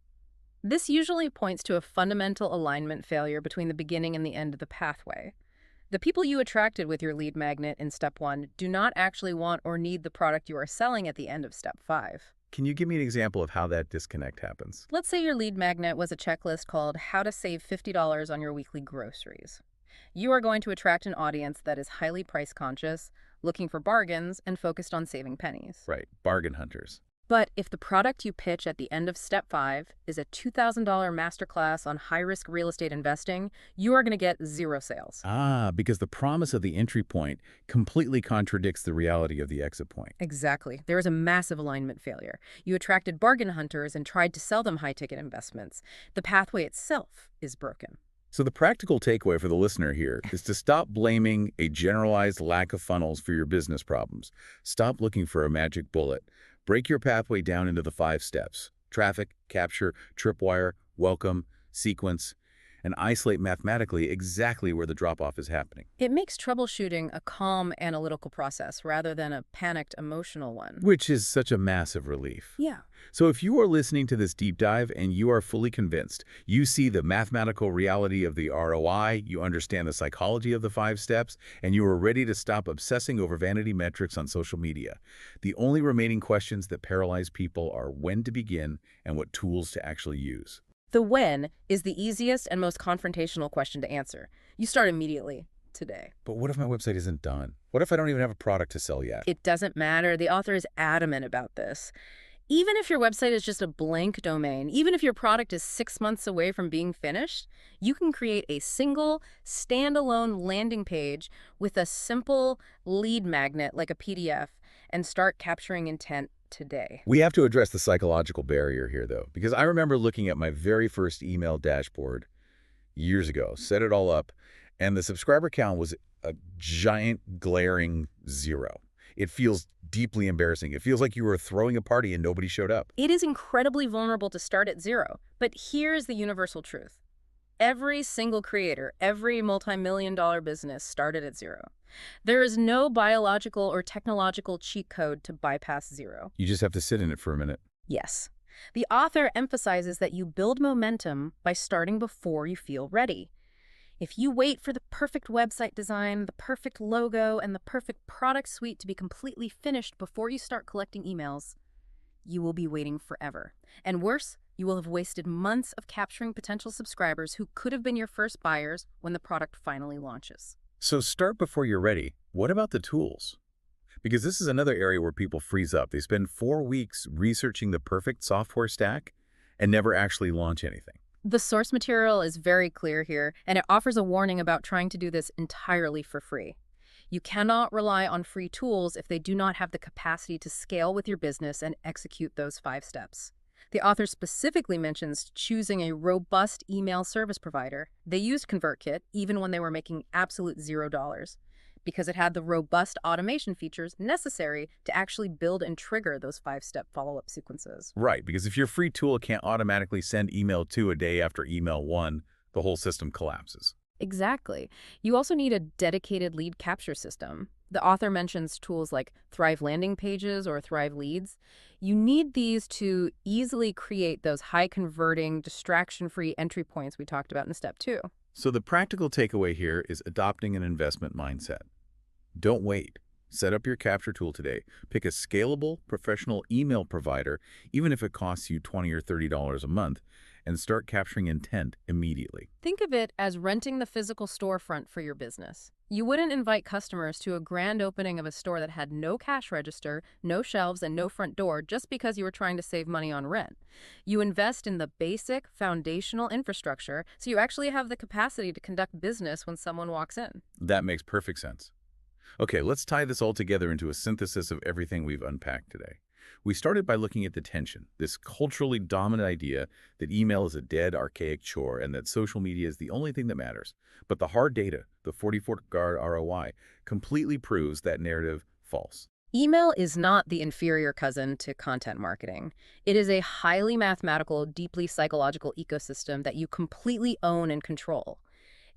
This usually points to a fundamental alignment failure between the beginning and the end of the pathway. The people you attracted with your lead magnet in step 1 do not actually want or need the product you are selling at the end of step 5. Can you give me an example of how that disconnect happens? Let's say your lead magnet was a checklist called How to Save $50 on Your Weekly Groceries. You are going to attract an audience that is highly price conscious, looking for bargains, and focused on saving pennies. Right, bargain hunters. But if the product you pitch at the end of step 5 is a $2,000 masterclass on high-risk real estate investing, you are going to get 0 sales. Because the promise of the entry point completely contradicts the reality of the exit point. Exactly. There is a massive alignment failure. You attracted bargain hunters and tried to sell them high-ticket investments. The pathway itself is broken. So the practical takeaway for the listener here is to stop blaming a generalized lack of funnels for your business problems. Stop looking for a magic bullet. Break your pathway down into the 5 steps: traffic, capture, tripwire, welcome, sequence, and isolate mathematically exactly where the drop-off is happening. It makes troubleshooting a calm analytical process rather than a panicked emotional one. Which is such a massive relief. Yeah. So if you are listening to this deep dive and you are fully convinced, you see the mathematical reality of the ROI, you understand the psychology of the 5 steps, and you are ready to stop obsessing over vanity metrics on social media, the only remaining questions that paralyze people are when to begin and what tools to actually use. The when is the easiest and most confrontational question to answer. You start immediately, today. But what if my website isn't done? What if I don't even have a product to sell yet? It doesn't matter. The author is adamant about this. Even if your website is just a blank domain, even if your product is 6 months away from being finished, you can create a single, standalone landing page with a simple lead magnet like a PDF and start capturing intent today. We have to address the psychological barrier here, though, because I remember looking at my very first email dashboard years ago, set it all up, and the subscriber count was a giant glaring 0. It feels deeply embarrassing. It feels like you were throwing a party and nobody showed up. It is incredibly vulnerable to start at 0, but here's the universal truth. Every single creator, every multi-million-dollar business started at 0. There is no biological or technological cheat code to bypass 0. You just have to sit in it for a minute. Yes. The author emphasizes that you build momentum by starting before you feel ready. If you wait for the perfect website design, the perfect logo, and the perfect product suite to be completely finished before you start collecting emails, you will be waiting forever. And worse, you will have wasted months of capturing potential subscribers who could have been your first buyers when the product finally launches. So start before you're ready. What about the tools? Because this is another area where people freeze up. They spend 4 weeks researching the perfect software stack and never actually launch anything. The source material is very clear here, and it offers a warning about trying to do this entirely for free. You cannot rely on free tools if they do not have the capacity to scale with your business and execute those 5 steps. The author specifically mentions choosing a robust email service provider. They used ConvertKit even when they were making absolute $0 because it had the robust automation features necessary to actually build and trigger those 5-step follow-up sequences. Right, because if your free tool can't automatically send email 2 a day after email 1, the whole system collapses. Exactly. You also need a dedicated lead capture system. The author mentions tools like Thrive Landing Pages or Thrive Leads. You need these to easily create those high-converting, distraction-free entry points we talked about in step 2. So the practical takeaway here is adopting an investment mindset. Don't wait. Set up your capture tool today. Pick a scalable, professional email provider, even if it costs you $20 or $30 a month, and start capturing intent immediately. Think of it as renting the physical storefront for your business. You wouldn't invite customers to a grand opening of a store that had no cash register, no shelves, and no front door just because you were trying to save money on rent. You invest in the basic, foundational infrastructure so you actually have the capacity to conduct business when someone walks in. That makes perfect sense. Okay, let's tie this all together into a synthesis of everything we've unpacked today. We started by looking at the tension, this culturally dominant idea that email is a dead, archaic chore and that social media is the only thing that matters. But the hard data, the 44-guard ROI, completely proves that narrative false. Email is not the inferior cousin to content marketing. It is a highly mathematical, deeply psychological ecosystem that you completely own and control.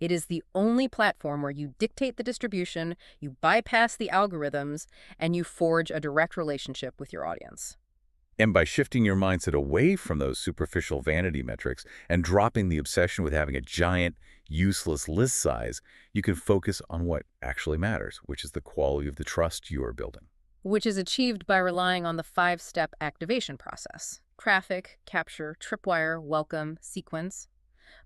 It is the only platform where you dictate the distribution, you bypass the algorithms, and you forge a direct relationship with your audience. And by shifting your mindset away from those superficial vanity metrics and dropping the obsession with having a giant, useless list size, you can focus on what actually matters, which is the quality of the trust you are building. Which is achieved by relying on the 5-step activation process: traffic, capture, tripwire, welcome, sequence.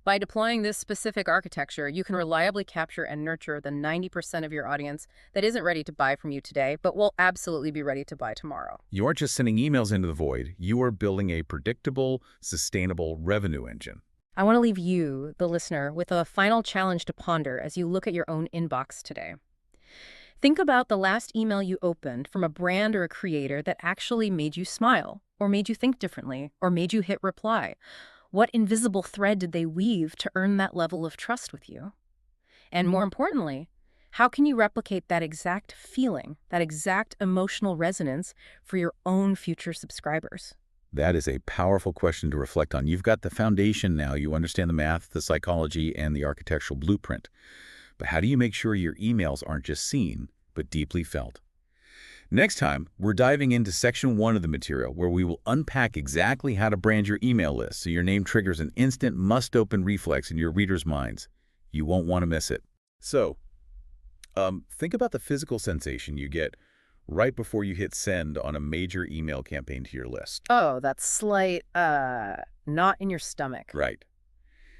By deploying this specific architecture, you can reliably capture and nurture the 90% of your audience that isn't ready to buy from you today, but will absolutely be ready to buy tomorrow. You aren't just sending emails into the void, you are building a predictable, sustainable revenue engine. I want to leave you, the listener, with a final challenge to ponder as you look at your own inbox today. Think about the last email you opened from a brand or a creator that actually made you smile, or made you think differently, or made you hit reply. What invisible thread did they weave to earn that level of trust with you? And more importantly, how can you replicate that exact feeling, that exact emotional resonance for your own future subscribers? That is a powerful question to reflect on. You've got the foundation now. You understand the math, the psychology, and the architectural blueprint. But how do you make sure your emails aren't just seen, but deeply felt? Next time, we're diving into section 1 of the material, where we will unpack exactly how to brand your email list so your name triggers an instant must-open reflex in your readers' minds. You won't want to miss it. So, think about the physical sensation you get right before you hit send on a major email campaign to your list. Oh, that slight, knot in your stomach. Right.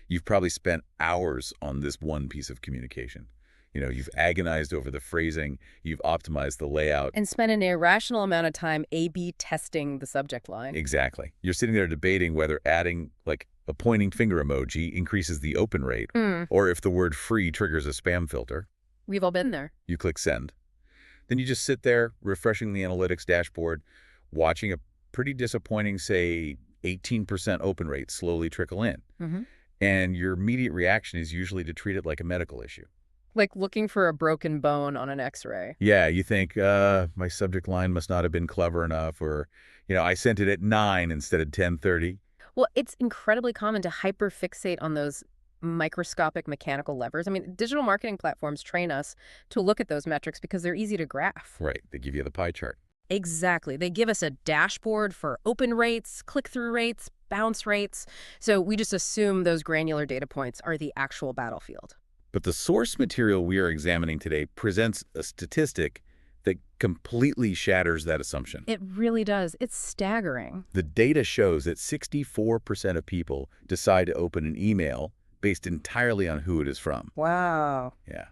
You've probably spent hours on this one piece of communication. You've agonized over the phrasing, you've optimized the layout. And spent an irrational amount of time A/B testing the subject line. Exactly. You're sitting there debating whether adding, like, a pointing finger emoji increases the open rate, or if the word free triggers a spam filter. We've all been there. You click send. Then you just sit there, refreshing the analytics dashboard, watching a pretty disappointing, say, 18% open rate slowly trickle in. Hmm. And your immediate reaction is usually to treat it like a medical issue. Like looking for a broken bone on an X-ray. Yeah, you think, my subject line must not have been clever enough, or, I sent it at 9 instead of 10:30. Well, it's incredibly common to hyperfixate on those microscopic mechanical levers. I mean, digital marketing platforms train us to look at those metrics because they're easy to graph. Right, they give you the pie chart. Exactly. They give us a dashboard for open rates, click-through rates, bounce rates. So we just assume those granular data points are the actual battlefield. But the source material we are examining today presents a statistic that completely shatters that assumption. It really does. It's staggering. The data shows that 64% of people decide to open an email based entirely on who it is from. Wow. Yeah.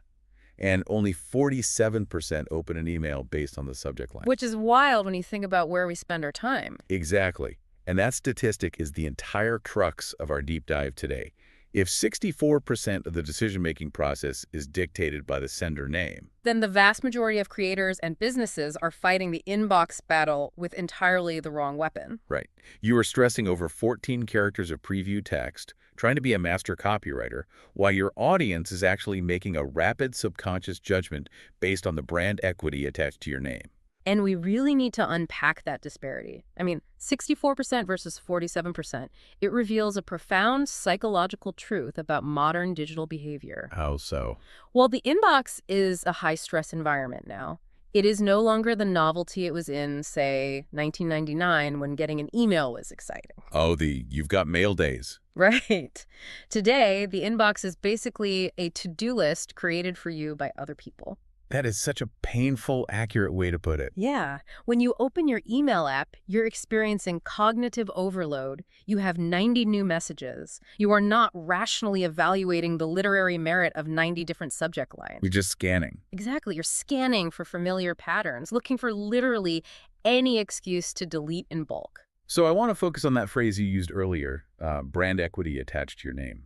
And only 47% open an email based on the subject line. Which is wild when you think about where we spend our time. Exactly. And that statistic is the entire crux of our deep dive today. If 64% of the decision-making process is dictated by the sender name, Then the vast majority of creators and businesses are fighting the inbox battle with entirely the wrong weapon. right, you are stressing over 14 characters of preview text, trying to be a master copywriter, while your audience is actually making a rapid subconscious judgment based on the brand equity attached to your name. And we really need to unpack that disparity. I mean, 64% versus 47%. It reveals a profound psychological truth about modern digital behavior. How so? Well, the inbox is a high-stress environment now. It is no longer the novelty it was in, say, 1999 when getting an email was exciting. Oh, the you've got mail days. Right. Today, the inbox is basically a to-do list created for you by other people. That is such a painful, accurate way to put it. Yeah. When you open your email app, you're experiencing cognitive overload. You have 90 new messages. You are not rationally evaluating the literary merit of 90 different subject lines. You're just scanning. Exactly. You're scanning for familiar patterns, looking for literally any excuse to delete in bulk. So I want to focus on that phrase you used earlier, brand equity attached to your name.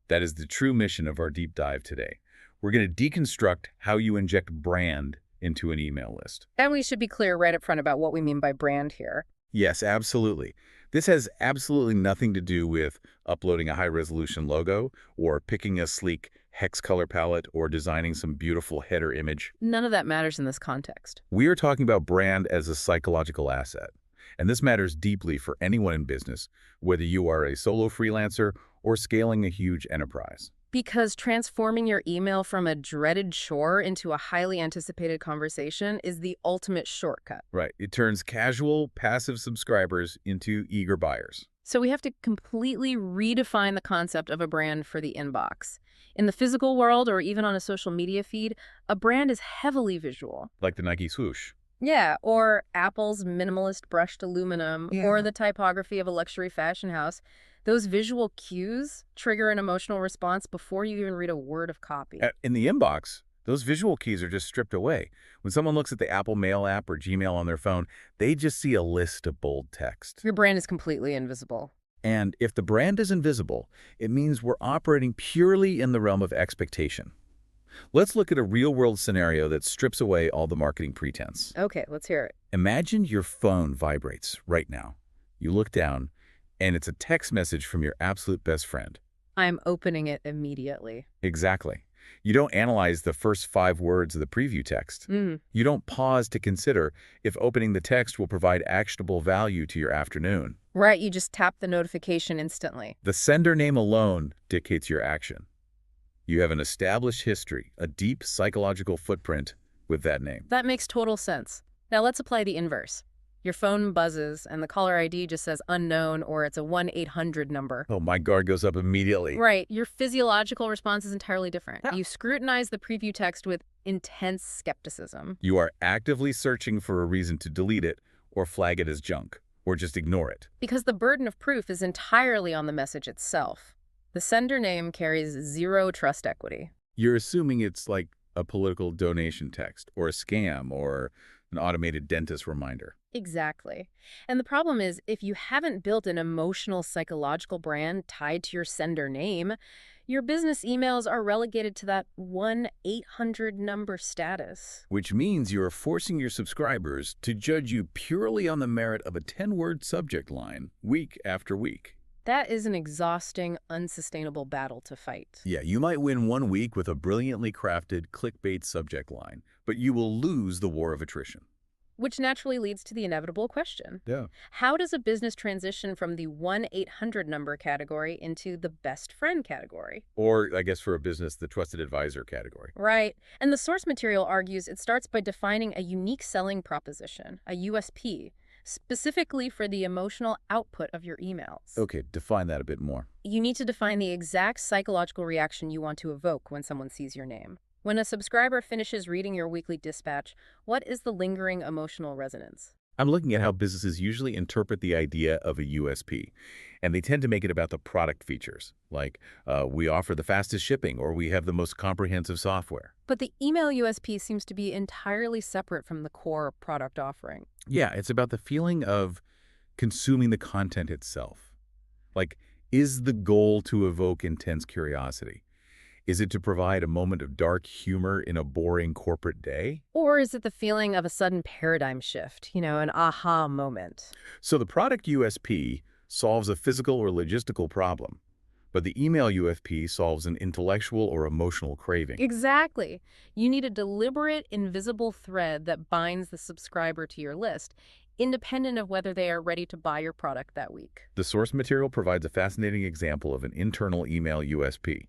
That is the true mission of our deep dive today. We're going to deconstruct how you inject brand into an email list. And we should be clear right up front about what we mean by brand here. Yes, absolutely. This has absolutely nothing to do with uploading a high-resolution logo or picking a sleek hex color palette or designing some beautiful header image. None of that matters in this context. We are talking about brand as a psychological asset. And this matters deeply for anyone in business, whether you are a solo freelancer or scaling a huge enterprise. Because transforming your email from a dreaded chore into a highly anticipated conversation is the ultimate shortcut. Right. It turns casual, passive subscribers into eager buyers. So we have to completely redefine the concept of a brand for the inbox. In the physical world or even on a social media feed, a brand is heavily visual. Like the Nike swoosh. Yeah, or Apple's minimalist brushed aluminum, Yeah. or the typography of a luxury fashion house. Those visual cues trigger an emotional response before you even read a word of copy. In the inbox, those visual keys are just stripped away. When someone looks at the Apple Mail app or Gmail on their phone, they just see a list of bold text. Your brand is completely invisible. And if the brand is invisible, it means we're operating purely in the realm of expectation. Let's look at a real-world scenario that strips away all the marketing pretense. Okay, let's hear it. Imagine your phone vibrates right now. You look down, and it's a text message from your absolute best friend. I'm opening it immediately. Exactly. You don't analyze the first 5 words of the preview text. You don't pause to consider if opening the text will provide actionable value to your afternoon. Right, you just tap the notification instantly. The sender name alone dictates your action. You have an established history, a deep psychological footprint with that name. That makes total sense. Now let's apply the inverse. Your phone buzzes and the caller ID just says unknown or it's a 1-800 number. Oh, my guard goes up immediately. Right. Your physiological response is entirely different. Yeah. You scrutinize the preview text with intense skepticism. You are actively searching for a reason to delete it or flag it as junk or just ignore it. Because the burden of proof is entirely on the message itself. The sender name carries zero trust equity. You're assuming it's like a political donation text or a scam or an automated dentist reminder. Exactly. And the problem is, if you haven't built an emotional, psychological brand tied to your sender name, your business emails are relegated to that 1-800 number status. Which means you're forcing your subscribers to judge you purely on the merit of a 10-word subject line week after week. That is an exhausting, unsustainable battle to fight. Yeah, you might win one week with a brilliantly crafted clickbait subject line, but you will lose the war of attrition. Which naturally leads to the inevitable question. Yeah. How does a business transition from the 1-800 number category into the best friend category? Or, I guess for a business, the trusted advisor category. Right. And the source material argues it starts by defining a unique selling proposition, a USP, specifically for the emotional output of your emails. Okay, define that a bit more. You need to define the exact psychological reaction you want to evoke when someone sees your name. When a subscriber finishes reading your weekly dispatch, what is the lingering emotional resonance? I'm looking at how businesses usually interpret the idea of a USP, and they tend to make it about the product features, like we offer the fastest shipping or we have the most comprehensive software. But the email USP seems to be entirely separate from the core product offering. Yeah, it's about the feeling of consuming the content itself. Like, is the goal to evoke intense curiosity? Is it to provide a moment of dark humor in a boring corporate day? Or is it the feeling of a sudden paradigm shift, an aha moment? So the product USP solves a physical or logistical problem, but the email USP solves an intellectual or emotional craving. Exactly. You need a deliberate, invisible thread that binds the subscriber to your list, independent of whether they are ready to buy your product that week. The source material provides a fascinating example of an internal email USP.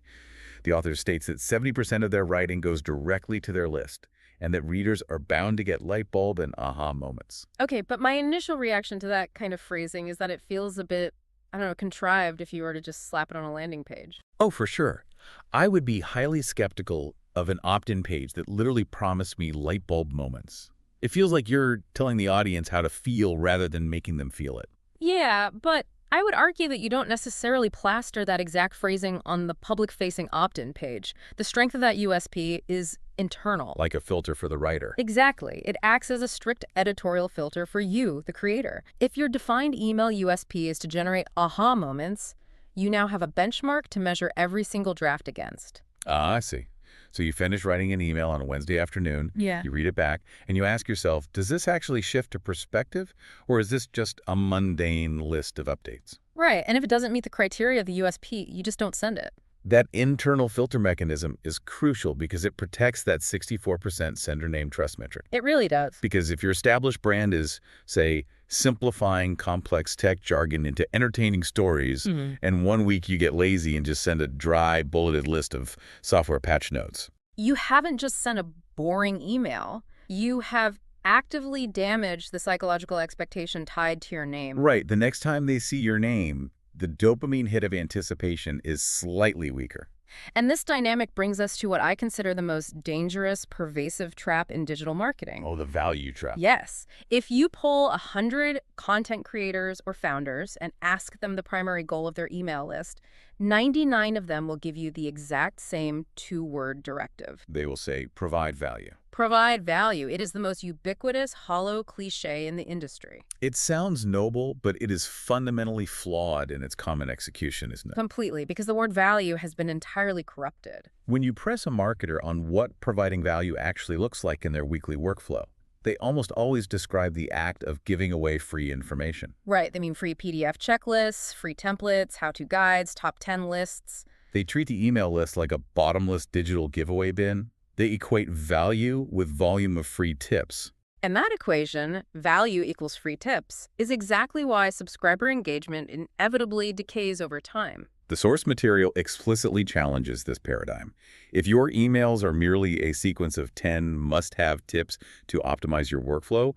The author states that 70% of their writing goes directly to their list, and that readers are bound to get light bulb and aha moments. Okay, but my initial reaction to that kind of phrasing is that it feels a bit, I don't know, contrived if you were to just slap it on a landing page. Oh, for sure. I would be highly skeptical of an opt-in page that literally promised me light bulb moments. It feels like you're telling the audience how to feel rather than making them feel it. Yeah, but I would argue that you don't necessarily plaster that exact phrasing on the public-facing opt-in page. The strength of that USP is internal. Like a filter for the writer. Exactly. It acts as a strict editorial filter for you, the creator. If your defined email USP is to generate aha moments, you now have a benchmark to measure every single draft against. Ah, I see. So you finish writing an email on a Wednesday afternoon, Yeah. you read it back, and you ask yourself, does this actually shift to perspective, or is this just a mundane list of updates? Right, and if it doesn't meet the criteria of the USP, you just don't send it. That internal filter mechanism is crucial because it protects that 64% sender name trust metric. It really does. Because if your established brand is, say, simplifying complex tech jargon into entertaining stories, and one week you get lazy and just send a dry, bulleted list of software patch notes. You haven't just sent a boring email. You have actively damaged the psychological expectation tied to your name. Right. The next time they see your name, the dopamine hit of anticipation is slightly weaker. And this dynamic brings us to what I consider the most dangerous, pervasive trap in digital marketing. Oh, the value trap. Yes. If you poll 100 content creators or founders and ask them the primary goal of their email list, 99 of them will give you the exact same two-word directive. They will say, provide value. Provide value. It is the most ubiquitous, hollow cliche in the industry. It sounds noble, but it is fundamentally flawed in its common execution, isn't it? Completely, because the word value has been entirely corrupted. When you press a marketer on what providing value actually looks like in their weekly workflow, they almost always describe the act of giving away free information. Right. They mean free PDF checklists, free templates, how-to guides, top 10 lists. They treat the email list like a bottomless digital giveaway bin. They equate value with volume of free tips. And that equation, value equals free tips, is exactly why subscriber engagement inevitably decays over time. The source material explicitly challenges this paradigm. If your emails are merely a sequence of 10 must-have tips to optimize your workflow,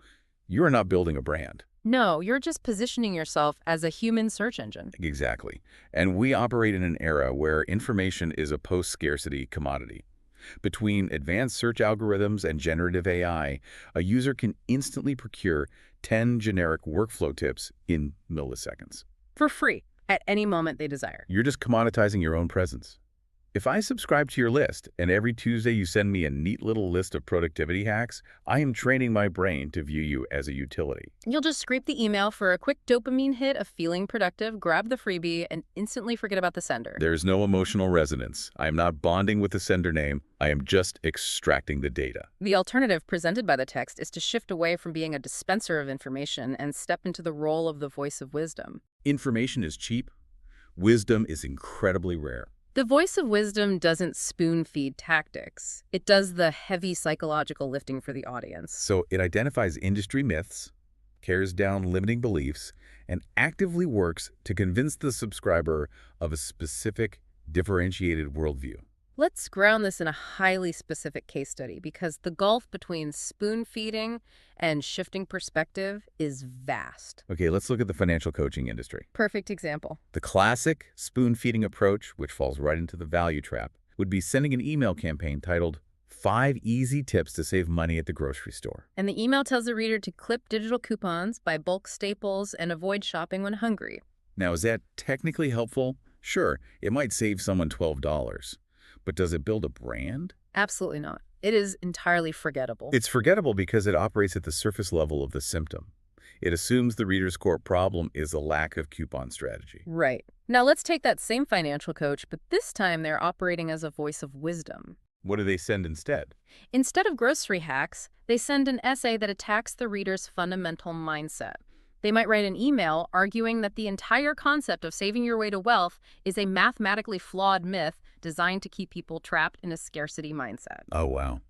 you are not building a brand. No, you're just positioning yourself as a human search engine. Exactly. And we operate in an era where information is a post-scarcity commodity. Between advanced search algorithms and generative AI, a user can instantly procure 10 generic workflow tips in milliseconds. For free, at any moment they desire. You're just commoditizing your own presence. If I subscribe to your list and every Tuesday you send me a neat little list of productivity hacks, I am training my brain to view you as a utility. You'll just scrape the email for a quick dopamine hit of feeling productive, grab the freebie, and instantly forget about the sender. There's no emotional resonance. I am not bonding with the sender name. I am just extracting the data. The alternative presented by the text is to shift away from being a dispenser of information and step into the role of the voice of wisdom. Information is cheap. Wisdom is incredibly rare. The voice of wisdom doesn't spoon-feed tactics. It does the heavy psychological lifting for the audience. So it identifies industry myths, tears down limiting beliefs, and actively works to convince the subscriber of a specific, differentiated worldview. Let's ground this in a highly specific case study because the gulf between spoon-feeding and shifting perspective is vast. Okay, let's look at the financial coaching industry. Perfect example. The classic spoon-feeding approach, which falls right into the value trap, would be sending an email campaign titled 5 Easy Tips to Save Money at the Grocery Store. And the email tells the reader to clip digital coupons, buy bulk staples, and avoid shopping when hungry. Now, is that technically helpful? Sure, it might save someone $12. But does it build a brand? Absolutely not. It is entirely forgettable. It's forgettable because it operates at the surface level of the symptom. It assumes the reader's core problem is a lack of coupon strategy. Right. Now let's take that same financial coach, but this time they're operating as a voice of wisdom. What do they send instead? Instead of grocery hacks, they send an essay that attacks the reader's fundamental mindset. They might write an email arguing that the entire concept of saving your way to wealth is a mathematically flawed myth designed to keep people trapped in a scarcity mindset. Oh, wow.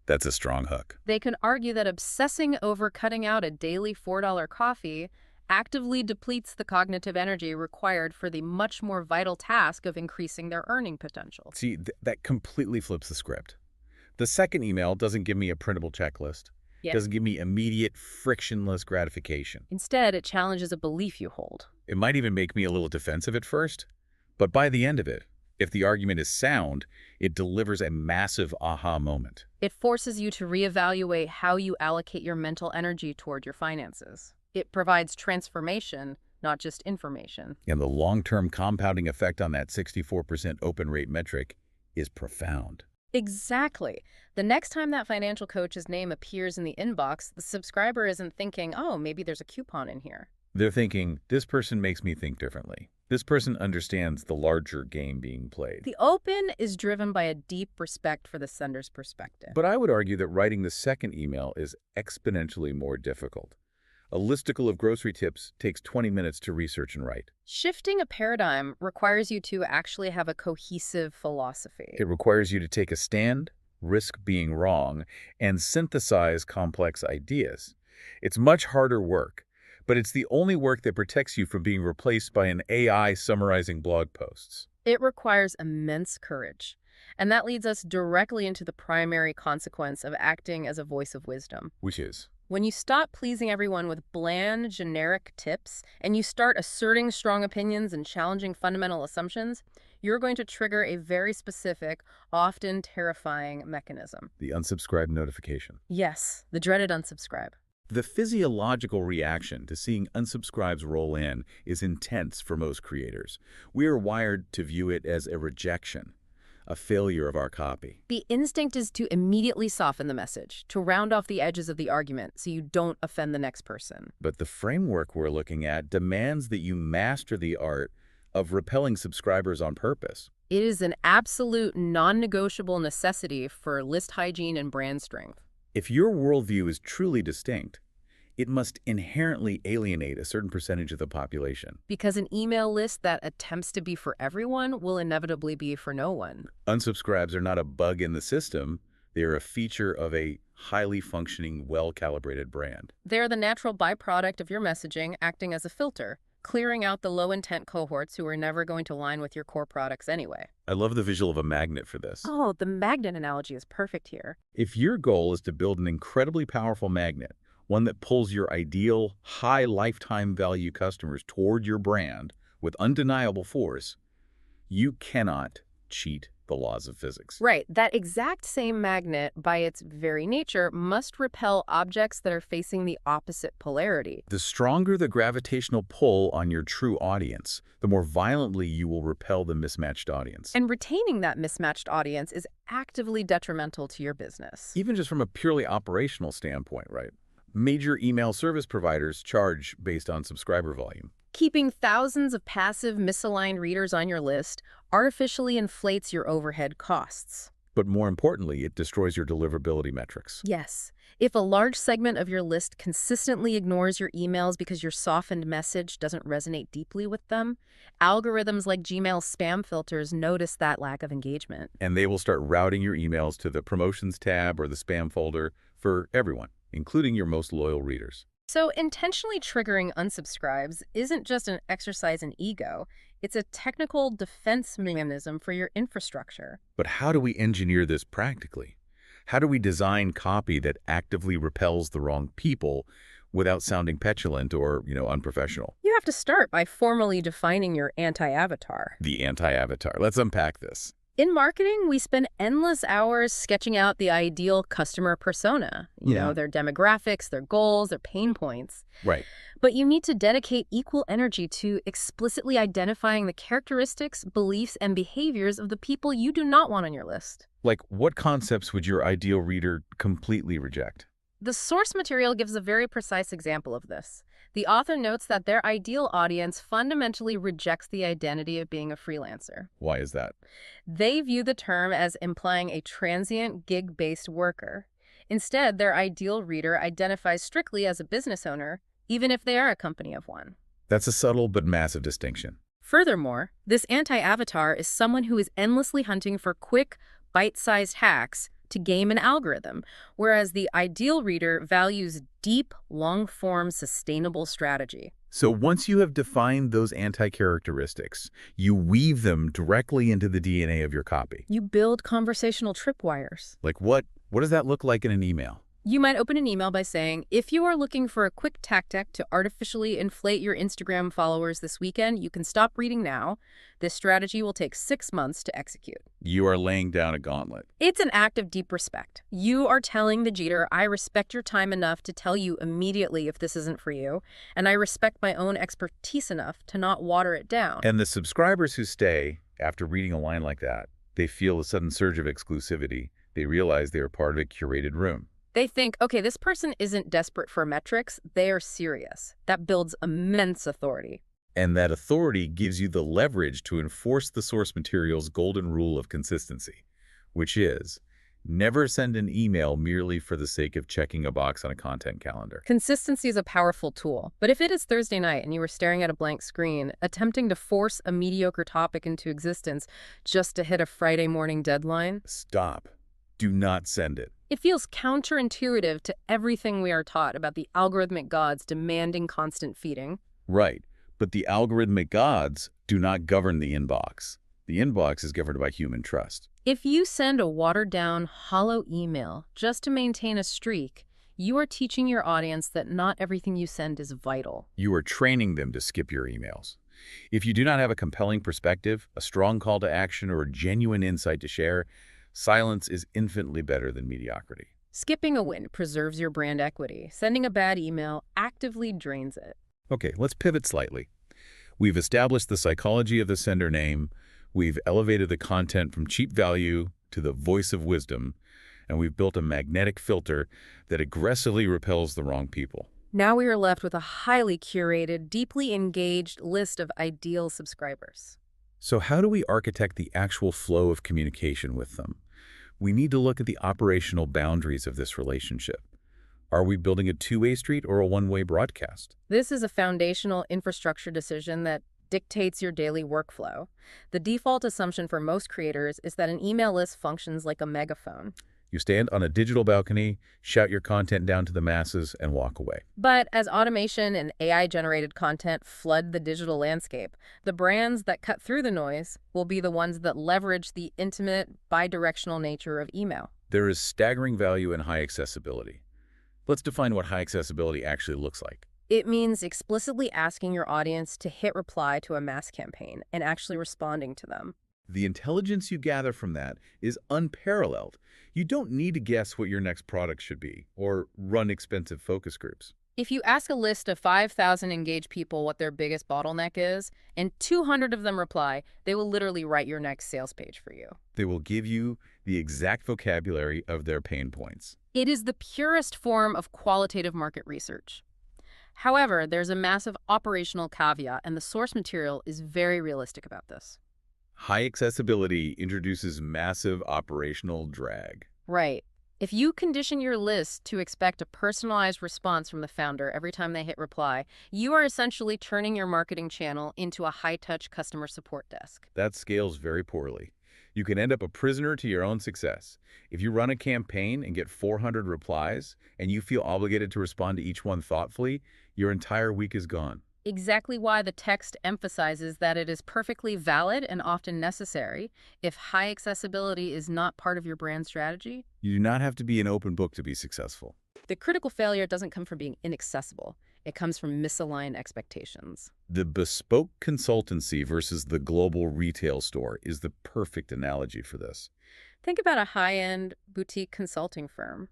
That's a strong hook. They can argue that obsessing over cutting out a daily $4 coffee actively depletes the cognitive energy required for the much more vital task of increasing their earning potential. See, that completely flips the script. The second email doesn't give me a printable checklist. Yeah. Doesn't give me immediate, frictionless gratification. Instead, it challenges a belief you hold. It might even make me a little defensive at first, but by the end of it, if the argument is sound, it delivers a massive aha moment. It forces you to reevaluate how you allocate your mental energy toward your finances. It provides transformation, not just information. And the long-term compounding effect on that 64% open rate metric is profound. Exactly. The next time that financial coach's name appears in the inbox, the subscriber isn't thinking, oh, maybe there's a coupon in here. They're thinking, this person makes me think differently. This person understands the larger game being played. The open is driven by a deep respect for the sender's perspective. But I would argue that writing the second email is exponentially more difficult. A listicle of grocery tips takes 20 minutes to research and write. Shifting a paradigm requires you to actually have a cohesive philosophy. It requires you to take a stand, risk being wrong, and synthesize complex ideas. It's much harder work, but it's the only work that protects you from being replaced by an AI summarizing blog posts. It requires immense courage. And that leads us directly into the primary consequence of acting as a voice of wisdom. Which is? When you stop pleasing everyone with bland, generic tips, and you start asserting strong opinions and challenging fundamental assumptions, you're going to trigger a very specific, often terrifying mechanism. The unsubscribe notification. Yes, the dreaded unsubscribe. The physiological reaction to seeing unsubscribes roll in is intense for most creators. We are wired to view it as a rejection, a failure of our copy. The instinct is to immediately soften the message, to round off the edges of the argument so you don't offend the next person. But the framework we're looking at demands that you master the art of repelling subscribers on purpose. It is an absolute non-negotiable necessity for list hygiene and brand strength. If your worldview is truly distinct, it must inherently alienate a certain percentage of the population. Because an email list that attempts to be for everyone will inevitably be for no one. Unsubscribes are not a bug in the system. They are a feature of a highly functioning, well-calibrated brand. They're the natural byproduct of your messaging acting as a filter, clearing out the low-intent cohorts who are never going to align with your core products anyway. I love the visual of a magnet for this. Oh, the magnet analogy is perfect here. If your goal is to build an incredibly powerful magnet, one that pulls your ideal, high lifetime value customers toward your brand with undeniable force, you cannot cheat the laws of physics. Right. That exact same magnet, by its very nature, must repel objects that are facing the opposite polarity. The stronger the gravitational pull on your true audience, the more violently you will repel the mismatched audience. And retaining that mismatched audience is actively detrimental to your business. Even just from a purely operational standpoint, right? Major email service providers charge based on subscriber volume. Keeping thousands of passive, misaligned readers on your list artificially inflates your overhead costs. But more importantly, it destroys your deliverability metrics. Yes. If a large segment of your list consistently ignores your emails because your softened message doesn't resonate deeply with them, algorithms like Gmail spam filters notice that lack of engagement. And they will start routing your emails to the promotions tab or the spam folder for everyone, including your most loyal readers. So intentionally triggering unsubscribes isn't just an exercise in ego, it's a technical defense mechanism for your infrastructure. But how do we engineer this practically? How do we design copy that actively repels the wrong people without sounding petulant or, unprofessional? You have to start by formally defining your anti-avatar. The anti-avatar. Let's unpack this. In marketing, we spend endless hours sketching out the ideal customer persona. Their demographics, their goals, their pain points. Right. But you need to dedicate equal energy to explicitly identifying the characteristics, beliefs, and behaviors of the people you do not want on your list. Like, what concepts would your ideal reader completely reject? The source material gives a very precise example of this. The author notes that their ideal audience fundamentally rejects the identity of being a freelancer. Why is that? They view the term as implying a transient, gig-based worker. Instead, their ideal reader identifies strictly as a business owner, even if they are a company of one. That's a subtle but massive distinction. Furthermore, this anti-avatar is someone who is endlessly hunting for quick, bite-sized hacks to game an algorithm, whereas the ideal reader values deep, long-form, sustainable strategy. So once you have defined those anti-characteristics, you weave them directly into the DNA of your copy. You build conversational tripwires. Like what does that look like in an email? You might open an email by saying, if you are looking for a quick tactic to artificially inflate your Instagram followers this weekend, you can stop reading now. This strategy will take 6 months to execute. You are laying down a gauntlet. It's an act of deep respect. You are telling the Jeter, I respect your time enough to tell you immediately if this isn't for you, and I respect my own expertise enough to not water it down. And the subscribers who stay, after reading a line like that, they feel a sudden surge of exclusivity. They realize they are part of a curated room. They think, okay, this person isn't desperate for metrics, they are serious. That builds immense authority. And that authority gives you the leverage to enforce the source material's golden rule of consistency, which is never send an email merely for the sake of checking a box on a content calendar. Consistency is a powerful tool, but if it is Thursday night and you were staring at a blank screen, attempting to force a mediocre topic into existence just to hit a Friday morning deadline, Stop. Do not send it. it feels counterintuitive to everything we are taught about the algorithmic gods demanding constant feeding. Right. But the algorithmic gods do not govern the inbox. The inbox is governed by human trust. If you send a watered-down, hollow email just to maintain a streak, you are teaching your audience that not everything you send is vital. You are training them to skip your emails. If you do not have a compelling perspective, a strong call to action, or a genuine insight to share, silence is infinitely better than mediocrity. Skipping a win preserves your brand equity. Sending a bad email actively drains it. Okay, let's pivot slightly. We've established the psychology of the sender name, we've elevated the content from cheap value to the voice of wisdom, and we've built a magnetic filter that aggressively repels the wrong people. Now we are left with a highly curated, deeply engaged list of ideal subscribers. So how do we architect the actual flow of communication with them? We need to look at the operational boundaries of this relationship. Are we building a two-way street or a one-way broadcast? This is a foundational infrastructure decision that dictates your daily workflow. The default assumption for most creators is that an email list functions like a megaphone. You stand on a digital balcony, shout your content down to the masses, and walk away. But as automation and AI-generated content flood the digital landscape, the brands that cut through the noise will be the ones that leverage the intimate, bidirectional nature of email. There is staggering value in high accessibility. Let's define what high accessibility actually looks like. It means explicitly asking your audience to hit reply to a mass campaign and actually responding to them. The intelligence you gather from that is unparalleled. You don't need to guess what your next product should be or run expensive focus groups. If you ask a list of 5,000 engaged people what their biggest bottleneck is, and 200 of them reply, they will literally write your next sales page for you. They will give you the exact vocabulary of their pain points. It is the purest form of qualitative market research. However, there's a massive operational caveat, and the source material is very realistic about this. High accessibility introduces massive operational drag. Right. If you condition your list to expect a personalized response from the founder every time they hit reply, you are essentially turning your marketing channel into a high-touch customer support desk. That scales very poorly. You can end up a prisoner to your own success. If you run a campaign and get 400 replies, and you feel obligated to respond to each one thoughtfully, your entire week is gone. Exactly why the text emphasizes that it is perfectly valid and often necessary if high accessibility is not part of your brand strategy. You do not have to be an open book to be successful. The critical failure doesn't come from being inaccessible. It comes from misaligned expectations. The bespoke consultancy versus the global retail store is the perfect analogy for this. Think about a high-end boutique consulting firm.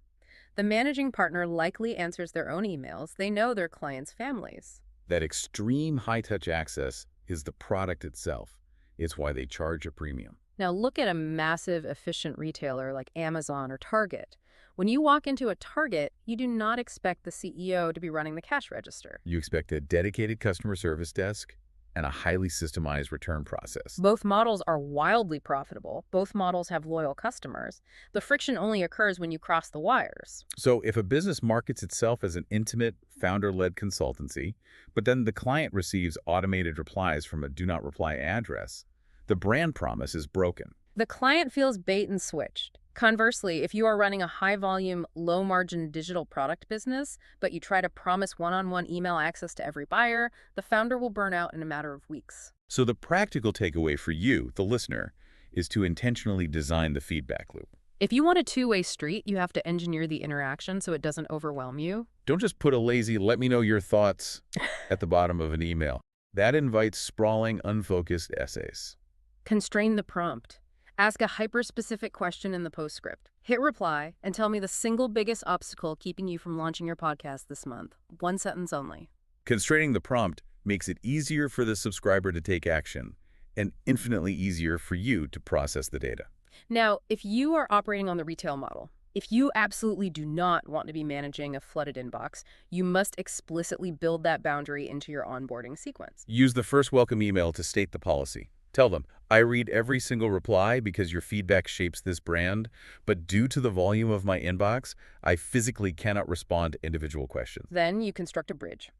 The managing partner likely answers their own emails. They know their clients' families. That extreme high-touch access is the product itself. It's why they charge a premium. Now look at a massive, efficient retailer like Amazon or Target. When you walk into a Target, you do not expect the CEO to be running the cash register. You expect a dedicated customer service desk and a highly systemized return process. Both models are wildly profitable. Both models have loyal customers. The friction only occurs when you cross the wires. So if a business markets itself as an intimate, founder-led consultancy, but then the client receives automated replies from a do-not-reply address, the brand promise is broken. The client feels bait and switched. Conversely, if you are running a high-volume, low-margin digital product business, but you try to promise one-on-one email access to every buyer, the founder will burn out in a matter of weeks. So the practical takeaway for you, the listener, is to intentionally design the feedback loop. If you want a two-way street, you have to engineer the interaction so it doesn't overwhelm you. Don't just put a lazy, let me know your thoughts at the bottom of an email. That invites sprawling, unfocused essays. Constrain the prompt. Ask a hyper-specific question in the postscript. Hit reply and tell me the single biggest obstacle keeping you from launching your podcast this month. One sentence only. Constraining the prompt makes it easier for the subscriber to take action and infinitely easier for you to process the data. Now, if you are operating on the retail model, if you absolutely do not want to be managing a flooded inbox, you must explicitly build that boundary into your onboarding sequence. Use the first welcome email to state the policy. Tell them, I read every single reply because your feedback shapes this brand, but due to the volume of my inbox, I physically cannot respond to individual questions. Then you construct a bridge.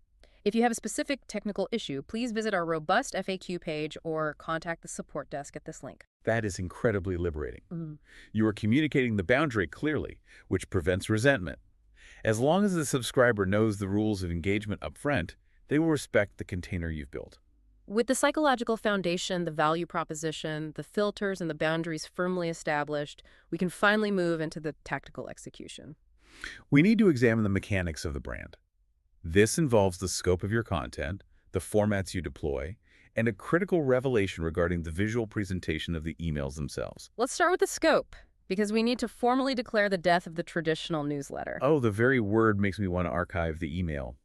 If you have a specific technical issue, please visit our robust FAQ page or contact the support desk at this link. That is incredibly liberating. You are communicating the boundary clearly, which prevents resentment. As long as the subscriber knows the rules of engagement up front, they will respect the container you've built. With the psychological foundation, the value proposition, the filters, and the boundaries firmly established, we can finally move into the tactical execution. We need to examine the mechanics of the brand. This involves the scope of your content, the formats you deploy, and a critical revelation regarding the visual presentation of the emails themselves. Let's start with the scope, because we need to formally declare the death of the traditional newsletter. Oh, the very word makes me want to archive the email.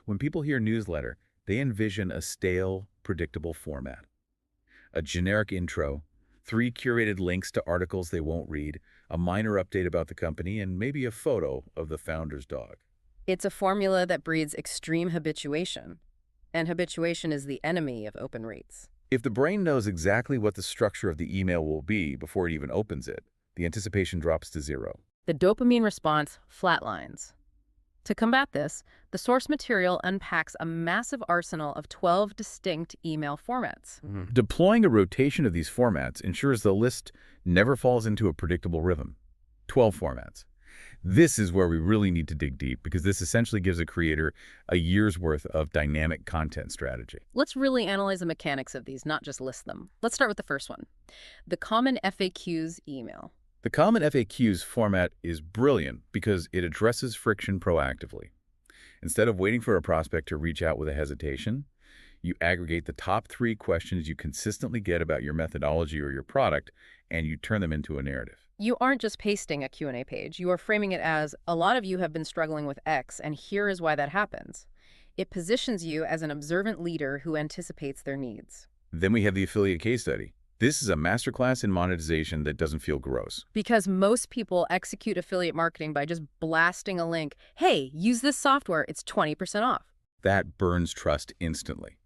When people hear newsletter, they envision a stale, predictable format. A generic intro, 3 curated links to articles they won't read, a minor update about the company, and maybe a photo of the founder's dog. It's a formula that breeds extreme habituation, and habituation is the enemy of open rates. If the brain knows exactly what the structure of the email will be before it even opens it, the anticipation drops to 0. The dopamine response flatlines. To combat this, the source material unpacks a massive arsenal of 12 distinct email formats. Deploying a rotation of these formats ensures the list never falls into a predictable rhythm. 12 formats. This is where we really need to dig deep, because this essentially gives a creator a year's worth of dynamic content strategy. Let's really analyze the mechanics of these, not just list them. Let's start with the first one, the common FAQs email. The common FAQs format is brilliant because it addresses friction proactively. Instead of waiting for a prospect to reach out with a hesitation, You aggregate the top 3 questions you consistently get about your methodology or your product, and you turn them into a narrative. You aren't just pasting a Q&A page. You are framing it as, a lot of you have been struggling with X, and here is why that happens. It positions you as an observant leader who anticipates their needs. Then we have the affiliate case study. This is a masterclass in monetization that doesn't feel gross. Because most people execute affiliate marketing by just blasting a link. Hey, use this software, it's 20% off. That burns trust instantly.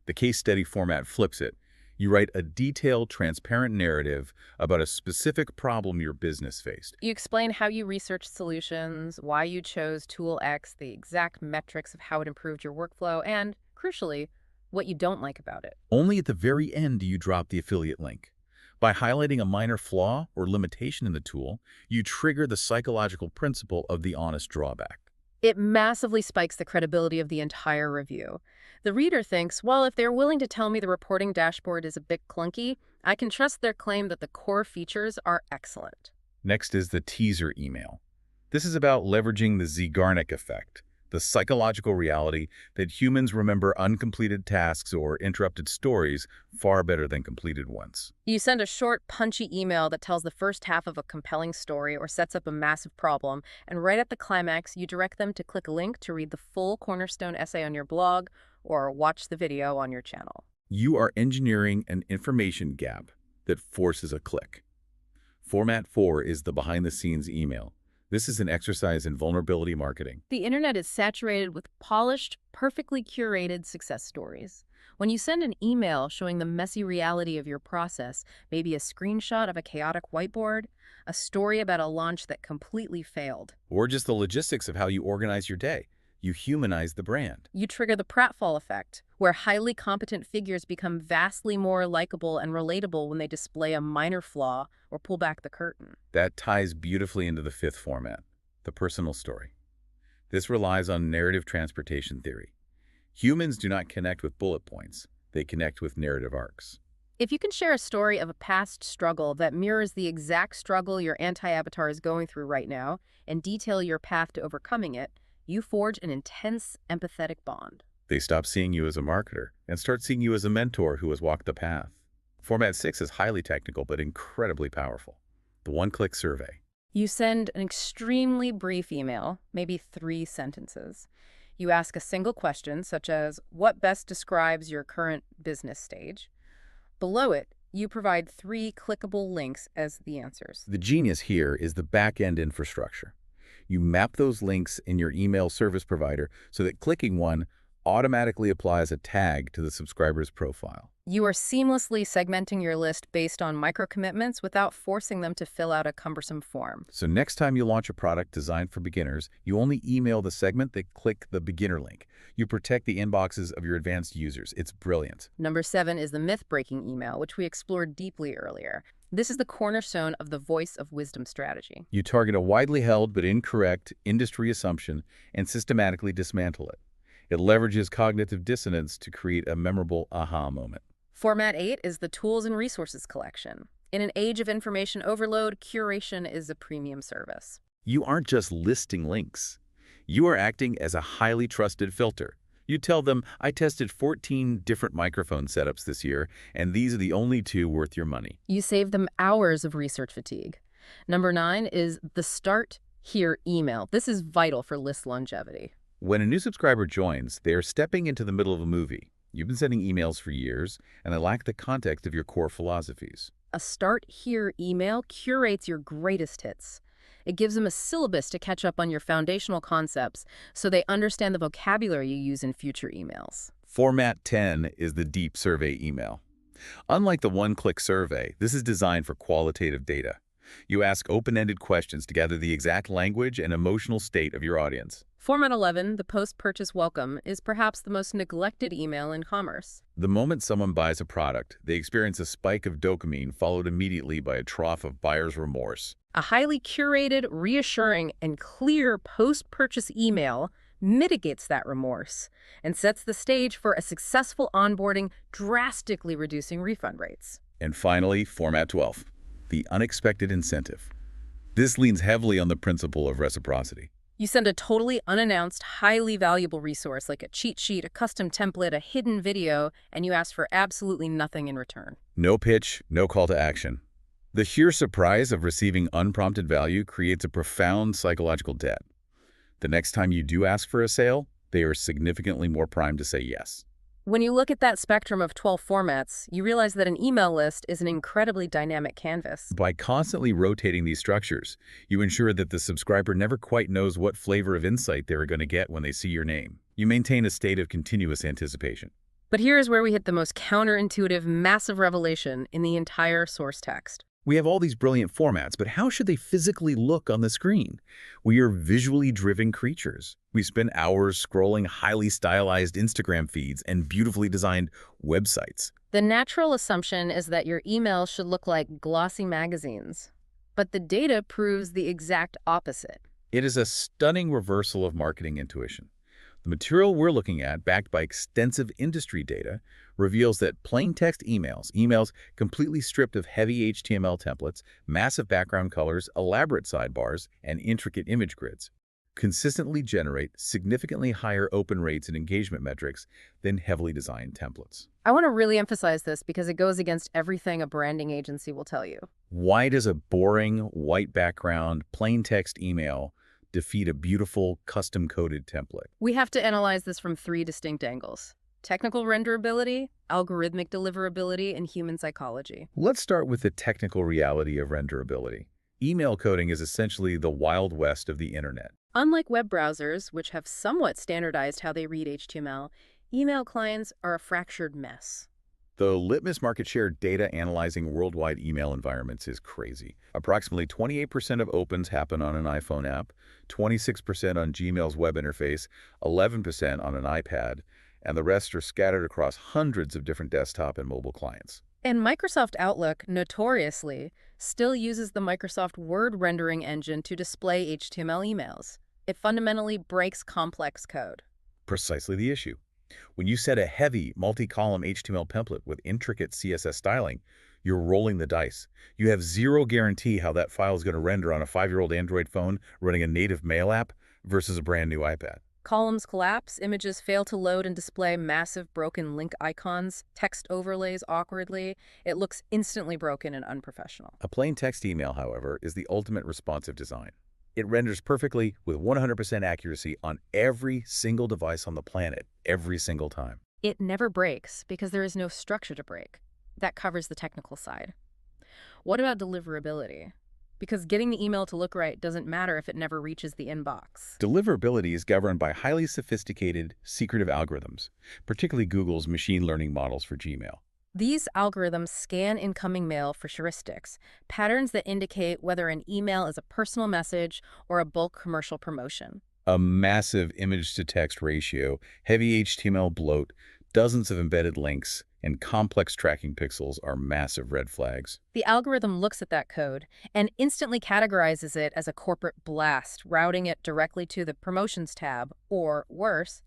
The case study format flips it. You write a detailed, transparent narrative about a specific problem your business faced. You explain how you researched solutions, why you chose tool X, the exact metrics of how it improved your workflow, and, crucially, what you don't like about it. Only at the very end do you drop the affiliate link. By highlighting a minor flaw or limitation in the tool, you trigger the psychological principle of the honest drawback. It massively spikes the credibility of the entire review. The reader thinks, well, if they're willing to tell me the reporting dashboard is a bit clunky, I can trust their claim that the core features are excellent. Next is the teaser email. This is about leveraging the Zeigarnik effect, the psychological reality that humans remember uncompleted tasks or interrupted stories far better than completed ones. You send a short, punchy email that tells the first half of a compelling story or sets up a massive problem, and right at the climax, you direct them to click a link to read the full cornerstone essay on your blog or watch the video on your channel. You are engineering an information gap that forces a click. Format 4 is the behind-the-scenes email. This is an exercise in vulnerability marketing. The internet is saturated with polished, perfectly curated success stories. When you send an email showing the messy reality of your process, maybe a screenshot of a chaotic whiteboard, a story about a launch that completely failed, Or just the logistics of how you organize your day, you humanize the brand. you trigger the pratfall effect, where highly competent figures become vastly more likable and relatable when they display a minor flaw or pull back the curtain. That ties beautifully into the 5th format, the personal story. This relies on narrative transportation theory. Humans do not connect with bullet points. They connect with narrative arcs. If you can share a story of a past struggle that mirrors the exact struggle your anti-avatar is going through right now and detail your path to overcoming it, you forge an intense, empathetic bond. They stop seeing you as a marketer and start seeing you as a mentor who has walked the path. Format 6 is highly technical but incredibly powerful. The one-click survey. You send an extremely brief email, maybe 3 sentences. You ask a single question, such as, what best describes your current business stage? Below it, you provide 3 clickable links as the answers. The genius here is the back-end infrastructure. You map those links in your email service provider so that clicking one automatically applies a tag to the subscriber's profile. You are seamlessly segmenting your list based on micro-commitments without forcing them to fill out a cumbersome form. So next time you launch a product designed for beginners, you only email the segment that click the beginner link. You protect the inboxes of your advanced users. It's brilliant. Number 7 is the myth-breaking email, which we explored deeply earlier. This is the cornerstone of the voice of wisdom strategy. You target a widely held but incorrect industry assumption and systematically dismantle it. It leverages cognitive dissonance to create a memorable aha moment. Format 8 is the tools and resources collection. In an age of information overload, curation is a premium service. You aren't just listing links. You are acting as a highly trusted filter. You tell them, I tested 14 different microphone setups this year, and these are the only 2 worth your money. You save them hours of research fatigue. Number 9 is the start here email. This is vital for list longevity. When a new subscriber joins, they are stepping into the middle of a movie. You've been sending emails for years, and they lack the context of your core philosophies. A start here email curates your greatest hits. It gives them a syllabus to catch up on your foundational concepts so they understand the vocabulary you use in future emails. Format 10 is the deep survey email. Unlike the one-click survey, this is designed for qualitative data. You ask open-ended questions to gather the exact language and emotional state of your audience. Format 11, the post-purchase welcome, is perhaps the most neglected email in commerce. The moment someone buys a product, they experience a spike of dopamine followed immediately by a trough of buyer's remorse. A highly curated, reassuring, and clear post-purchase email mitigates that remorse and sets the stage for a successful onboarding, drastically reducing refund rates. And finally, Format 12, the unexpected incentive. This leans heavily on the principle of reciprocity. You send a totally unannounced, highly valuable resource like a cheat sheet, a custom template, a hidden video, and you ask for absolutely nothing in return. No pitch, no call to action. The sheer surprise of receiving unprompted value creates a profound psychological debt. The next time you do ask for a sale, they are significantly more primed to say yes. When you look at that spectrum of 12 formats, you realize that an email list is an incredibly dynamic canvas. By constantly rotating these structures, you ensure that the subscriber never quite knows what flavor of insight they're going to get when they see your name. You maintain a state of continuous anticipation. But here is where we hit the most counterintuitive, massive revelation in the entire source text. We have all these brilliant formats, but how should they physically look on the screen? We are visually driven creatures. We spend hours scrolling highly stylized Instagram feeds and beautifully designed websites. The natural assumption is that your email should look like glossy magazines. But the data proves the exact opposite. It is a stunning reversal of marketing intuition. The material we're looking at, backed by extensive industry data, reveals that plain text emails completely stripped of heavy HTML templates, massive background colors, elaborate sidebars, and intricate image grids, consistently generate significantly higher open rates and engagement metrics than heavily designed templates. I want to really emphasize this because it goes against everything a branding agency will tell you. Why does a boring, white background, plain text email defeat a beautiful, custom-coded template? We have to analyze this from three distinct angles: technical renderability, algorithmic deliverability, and human psychology. Let's start with the technical reality of renderability. Email coding is essentially the Wild West of the internet. Unlike web browsers, which have somewhat standardized how they read HTML, email clients are a fractured mess. The Litmus market share data analyzing worldwide email environments is crazy. Approximately 28% of opens happen on an iPhone app, 26% on Gmail's web interface, 11% on an iPad, and the rest are scattered across hundreds of different desktop and mobile clients. And Microsoft Outlook, notoriously, still uses the Microsoft Word rendering engine to display HTML emails. It fundamentally breaks complex code. Precisely the issue. When you set a heavy, multi-column HTML template with intricate CSS styling, you're rolling the dice. You have zero guarantee how that file is going to render on a 5-year-old Android phone running a native mail app versus a brand new iPad. Columns collapse, images fail to load and display massive broken link icons, text overlays awkwardly. It looks instantly broken and unprofessional. A plain text email, however, is the ultimate responsive design. It renders perfectly with 100% accuracy on every single device on the planet, every single time. It never breaks because there is no structure to break. That covers the technical side. What about deliverability? Because getting the email to look right doesn't matter if it never reaches the inbox. Deliverability is governed by highly sophisticated, secretive algorithms, particularly Google's machine learning models for Gmail. These algorithms scan incoming mail for heuristics, patterns that indicate whether an email is a personal message or a bulk commercial promotion. A massive image-to-text ratio, heavy HTML bloat, dozens of embedded links, and complex tracking pixels are massive red flags. The algorithm looks at that code and instantly categorizes it as a corporate blast, routing it directly to the Promotions tab, or worse,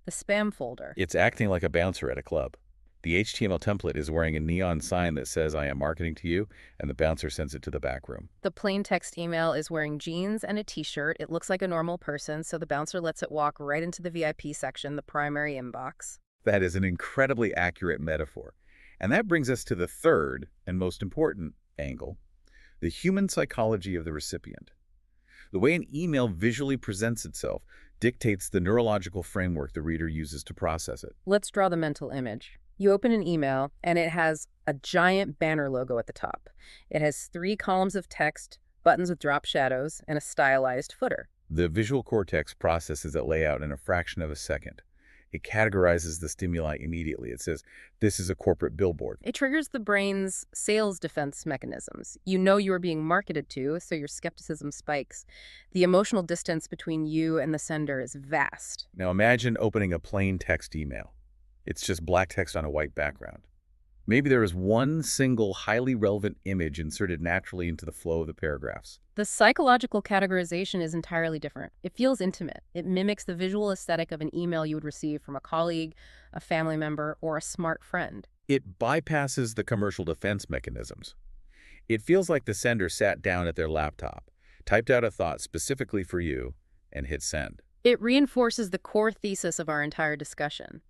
the spam folder. It's acting like a bouncer at a club. The HTML template is wearing a neon sign that says, "I am marketing to you," and the bouncer sends it to the back room. The plain text email is wearing jeans and a t-shirt. It looks like a normal person, so the bouncer lets it walk right into the VIP section, the primary inbox. That is an incredibly accurate metaphor. And that brings us to the third and most important angle, the human psychology of the recipient. The way an email visually presents itself dictates the neurological framework the reader uses to process it. Let's draw the mental image. You open an email, and it has a giant banner logo at the top. It has 3 columns of text, buttons with drop shadows, and a stylized footer. The visual cortex processes that layout in a fraction of a second. It categorizes the stimuli immediately. It says, this is a corporate billboard. It triggers the brain's sales defense mechanisms. You know you are being marketed to, so your skepticism spikes. The emotional distance between you and the sender is vast. Now imagine opening a plain text email. It's just black text on a white background. Maybe there is one single highly relevant image inserted naturally into the flow of the paragraphs. The psychological categorization is entirely different. It feels intimate. It mimics the visual aesthetic of an email you would receive from a colleague, a family member, or a smart friend. It bypasses the commercial defense mechanisms. It feels like the sender sat down at their laptop, typed out a thought specifically for you, and hit send. It reinforces the core thesis of our entire discussion,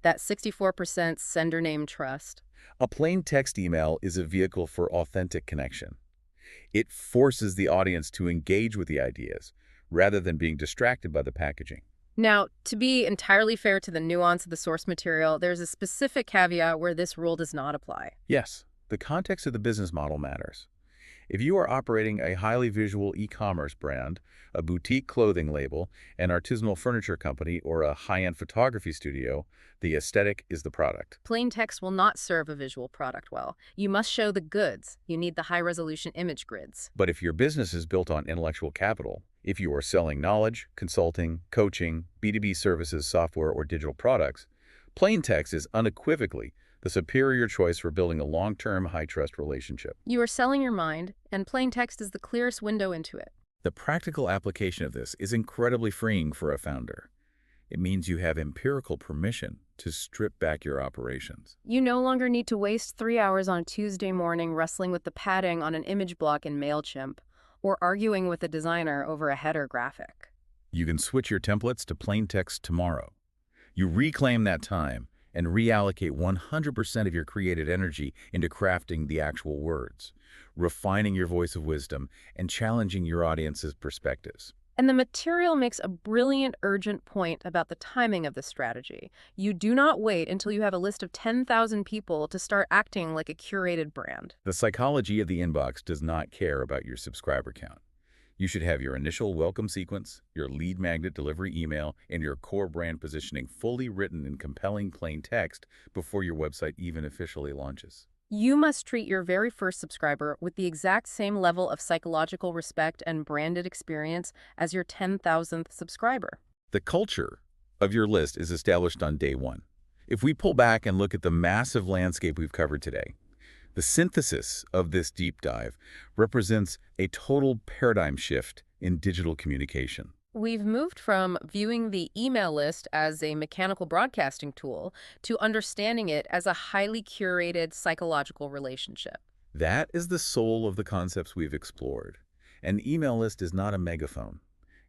that 64% sender name trust. A plain text email is a vehicle for authentic connection. It forces the audience to engage with the ideas rather than being distracted by the packaging. Now, to be entirely fair to the nuance of the source material, there's a specific caveat where this rule does not apply. Yes, the context of the business model matters. If you are operating a highly visual e-commerce brand, a boutique clothing label, an artisanal furniture company, or a high-end photography studio, the aesthetic is the product. Plain text will not serve a visual product well. You must show the goods. You need the high-resolution image grids. But if your business is built on intellectual capital, if you are selling knowledge, consulting, coaching, B2B services, software, or digital products, plain text is unequivocally the superior choice for building a long-term, high-trust relationship. You are selling your mind, and plain text is the clearest window into it. The practical application of this is incredibly freeing for a founder. It means you have empirical permission to strip back your operations. You no longer need to waste 3 hours on Tuesday morning wrestling with the padding on an image block in MailChimp, or arguing with a designer over a header graphic. You can switch your templates to plain text tomorrow. You reclaim that time and reallocate 100% of your creative energy into crafting the actual words, refining your voice of wisdom, and challenging your audience's perspectives. And the material makes a brilliant, urgent point about the timing of this strategy. You do not wait until you have a list of 10,000 people to start acting like a curated brand. The psychology of the inbox does not care about your subscriber count. You should have your initial welcome sequence, your lead magnet delivery email, and your core brand positioning fully written in compelling plain text before your website even officially launches. You must treat your very first subscriber with the exact same level of psychological respect and branded experience as your 10,000th subscriber. The culture of your list is established on day one. If we pull back and look at the massive landscape we've covered today, the synthesis of this deep dive represents a total paradigm shift in digital communication. We've moved from viewing the email list as a mechanical broadcasting tool to understanding it as a highly curated psychological relationship. That is the soul of the concepts we've explored. An email list is not a megaphone.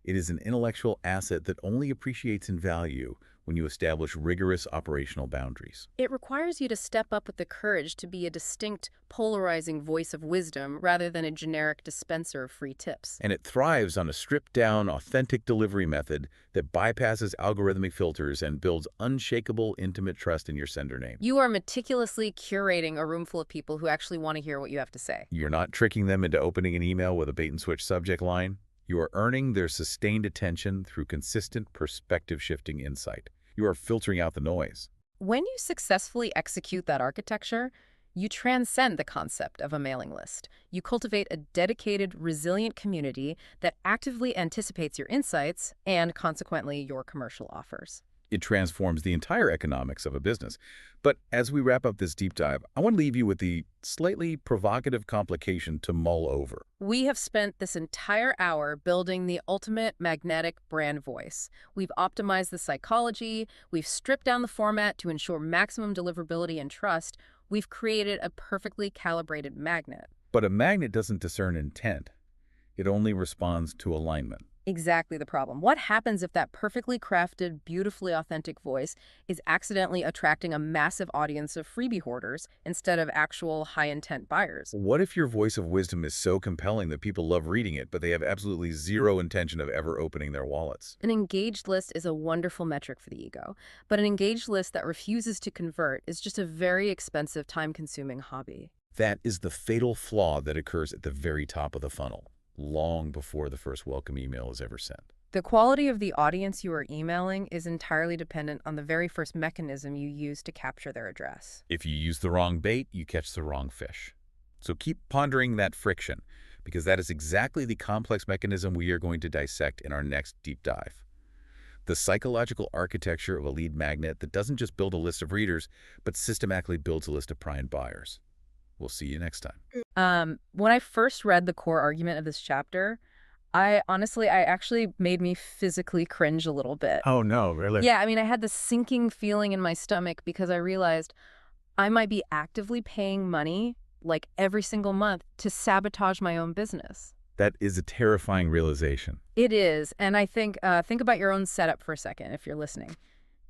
It is an intellectual asset that only appreciates in value when you establish rigorous operational boundaries. It requires you to step up with the courage to be a distinct, polarizing voice of wisdom rather than a generic dispenser of free tips. And it thrives on a stripped-down, authentic delivery method that bypasses algorithmic filters and builds unshakable, intimate trust in your sender name. You are meticulously curating a room full of people who actually want to hear what you have to say. You're not tricking them into opening an email with a bait-and-switch subject line. You are earning their sustained attention through consistent perspective-shifting insight. You are filtering out the noise. When you successfully execute that architecture, you transcend the concept of a mailing list. You cultivate a dedicated, resilient community that actively anticipates your insights and, consequently, your commercial offers. It transforms the entire economics of a business. But as we wrap up this deep dive, I want to leave you with the slightly provocative complication to mull over. We have spent this entire hour building the ultimate magnetic brand voice. We've optimized the psychology, we've stripped down the format to ensure maximum deliverability and trust, we've created a perfectly calibrated magnet. But a magnet doesn't discern intent. It only responds to alignment. Exactly the problem. What happens if that perfectly crafted, beautifully authentic voice is accidentally attracting a massive audience of freebie hoarders instead of actual high-intent buyers? What if your voice of wisdom is so compelling that people love reading it, but they have absolutely zero intention of ever opening their wallets? An engaged list is a wonderful metric for the ego, but an engaged list that refuses to convert is just a very expensive, time-consuming hobby. That is the fatal flaw that occurs at the very top of the funnel, long before the first welcome email is ever sent. The quality of the audience you are emailing is entirely dependent on the very first mechanism you use to capture their address. If you use the wrong bait, you catch the wrong fish. So keep pondering that friction, because that is exactly the complex mechanism we are going to dissect in our next deep dive. The psychological architecture of a lead magnet that doesn't just build a list of readers, but systematically builds a list of prime buyers. We'll see you next time. When I first read the core argument of this chapter, I actually made me physically cringe a little bit. Oh, no, really? Yeah, I mean, I had this sinking feeling in my stomach because I realized I might be actively paying money, like every single month, to sabotage my own business. That is a terrifying realization. It is. And I think about your own setup for a second if you're listening.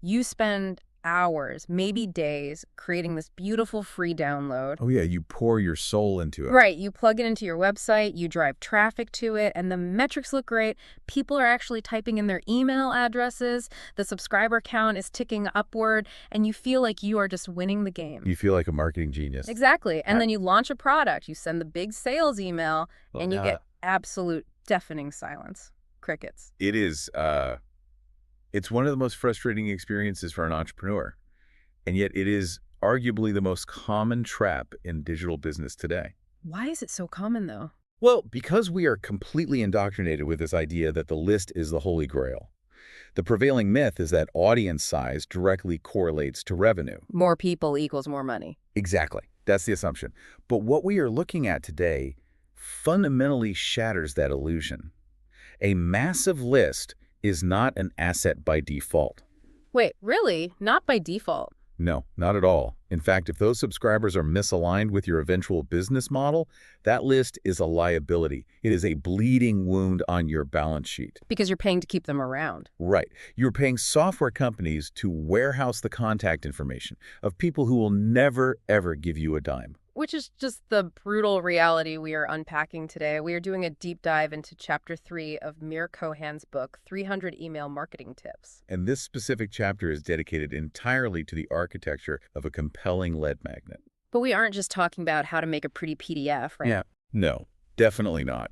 You spend hours, maybe days, creating this beautiful free download. Oh yeah, you pour your soul into it. Right. You plug it into your website, you drive traffic to it, and the metrics look great. People are actually typing in their email addresses. The subscriber count is ticking upward, and you feel like you are just winning the game. You feel like a marketing genius. Exactly. And then you launch a product, you send the big sales email, and you get absolute deafening silence. Crickets. It is, it's one of the most frustrating experiences for an entrepreneur. And yet it is arguably the most common trap in digital business today. Why is it so common, though? Well, because we are completely indoctrinated with this idea that the list is the holy grail. The prevailing myth is that audience size directly correlates to revenue. More people equals more money. Exactly. That's the assumption. But what we are looking at today fundamentally shatters that illusion. A massive list is not an asset by default. Wait, really? Not by default? No, not at all. In fact, if those subscribers are misaligned with your eventual business model, that list is a liability. It is a bleeding wound on your balance sheet. Because you're paying to keep them around. Right. You're paying software companies to warehouse the contact information of people who will never, ever give you a dime. Which is just the brutal reality we are unpacking today. We are doing a deep dive into Chapter 3 of Mir Cohen's book, 300 Email Marketing Tips. And this specific chapter is dedicated entirely to the architecture of a compelling lead magnet. But we aren't just talking about how to make a pretty PDF, right? Yeah. No, definitely not.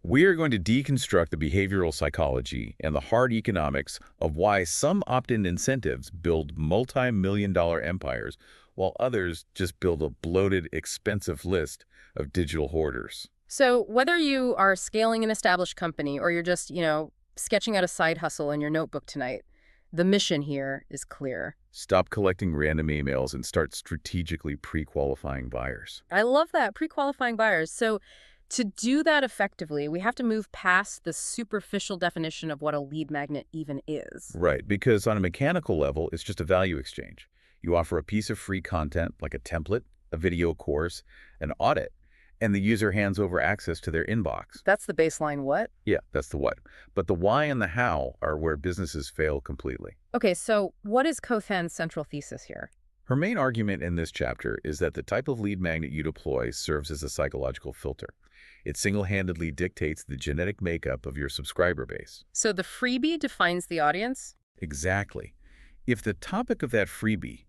We are going to deconstruct the behavioral psychology and the hard economics of why some opt-in incentives build multi-million-dollar empires while others just build a bloated, expensive list of digital hoarders. So whether you are scaling an established company or you're just, sketching out a side hustle in your notebook tonight, the mission here is clear. Stop collecting random emails and start strategically pre-qualifying buyers. I love that, pre-qualifying buyers. So to do that effectively, we have to move past the superficial definition of what a lead magnet even is. Right, because on a mechanical level, it's just a value exchange. You offer a piece of free content, like a template, a video course, an audit, and the user hands over access to their inbox. That's the baseline what? Yeah, that's the what. But the why and the how are where businesses fail completely. Okay, so what is Cohen's central thesis here? Her main argument in this chapter is that the type of lead magnet you deploy serves as a psychological filter. It single-handedly dictates the genetic makeup of your subscriber base. So the freebie defines the audience? Exactly. If the topic of that freebie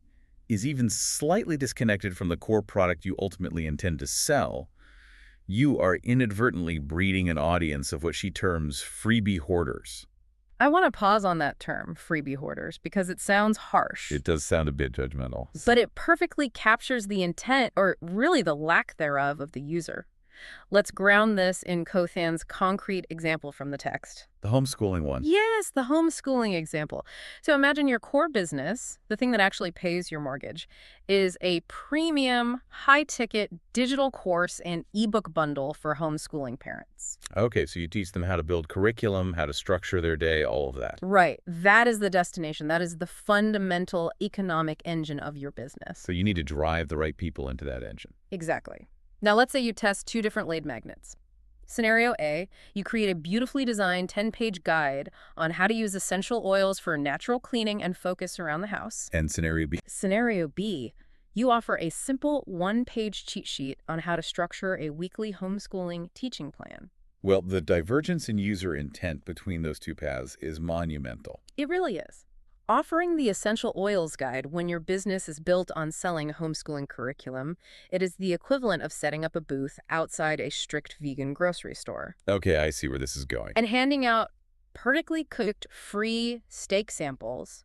is even slightly disconnected from the core product you ultimately intend to sell, you are inadvertently breeding an audience of what she terms freebie hoarders. I want to pause on that term, freebie hoarders, because it sounds harsh. It does sound a bit judgmental. But it perfectly captures the intent, or really the lack thereof, of the user. Let's ground this in Cohen's concrete example from the text. The homeschooling one. Yes, the homeschooling example. So imagine your core business, the thing that actually pays your mortgage, is a premium, high-ticket digital course and ebook bundle for homeschooling parents. Okay, so you teach them how to build curriculum, how to structure their day, all of that. Right. That is the destination. That is the fundamental economic engine of your business. So you need to drive the right people into that engine. Exactly. Now let's say you test two different lead magnets. Scenario A, you create a beautifully designed 10-page guide on how to use essential oils for natural cleaning and focus around the house. And scenario B. Scenario B, you offer a simple one-page cheat sheet on how to structure a weekly homeschooling teaching plan. Well, the divergence in user intent between those two paths is monumental. It really is. Offering the essential oils guide when your business is built on selling a homeschooling curriculum, it is the equivalent of setting up a booth outside a strict vegan grocery store. Okay, I see where this is going. And handing out perfectly cooked free steak samples.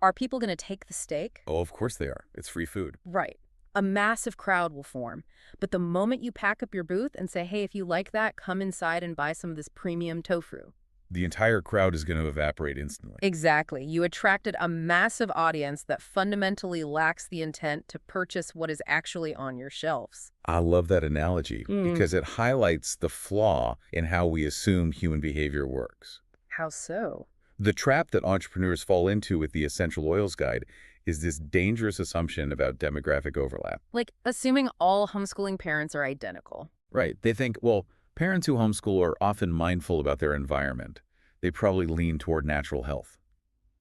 Are people going to take the steak? Oh, of course they are. It's free food. Right. A massive crowd will form. But the moment you pack up your booth and say, hey, if you like that, come inside and buy some of this premium tofu, the entire crowd is going to evaporate instantly. Exactly. You attracted a massive audience that fundamentally lacks the intent to purchase what is actually on your shelves. I love that analogy because it highlights the flaw in how we assume human behavior works. How so? The trap that entrepreneurs fall into with the Essential Oils Guide is this dangerous assumption about demographic overlap. Like assuming all homeschooling parents are identical. Right. They think, well, Parents who homeschool are often mindful about their environment. They probably lean toward natural health.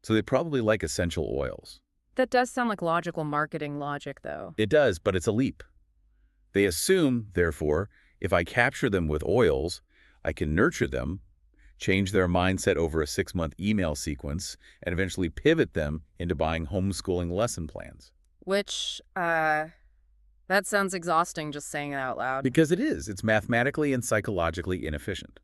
So they probably like essential oils. That does sound like logical marketing logic, though. It does, but it's a leap. They assume, therefore, if I capture them with oils, I can nurture them, change their mindset over a 6-month email sequence, and eventually pivot them into buying homeschooling lesson plans. Which, that sounds exhausting just saying it out loud. Because it is. It's mathematically and psychologically inefficient.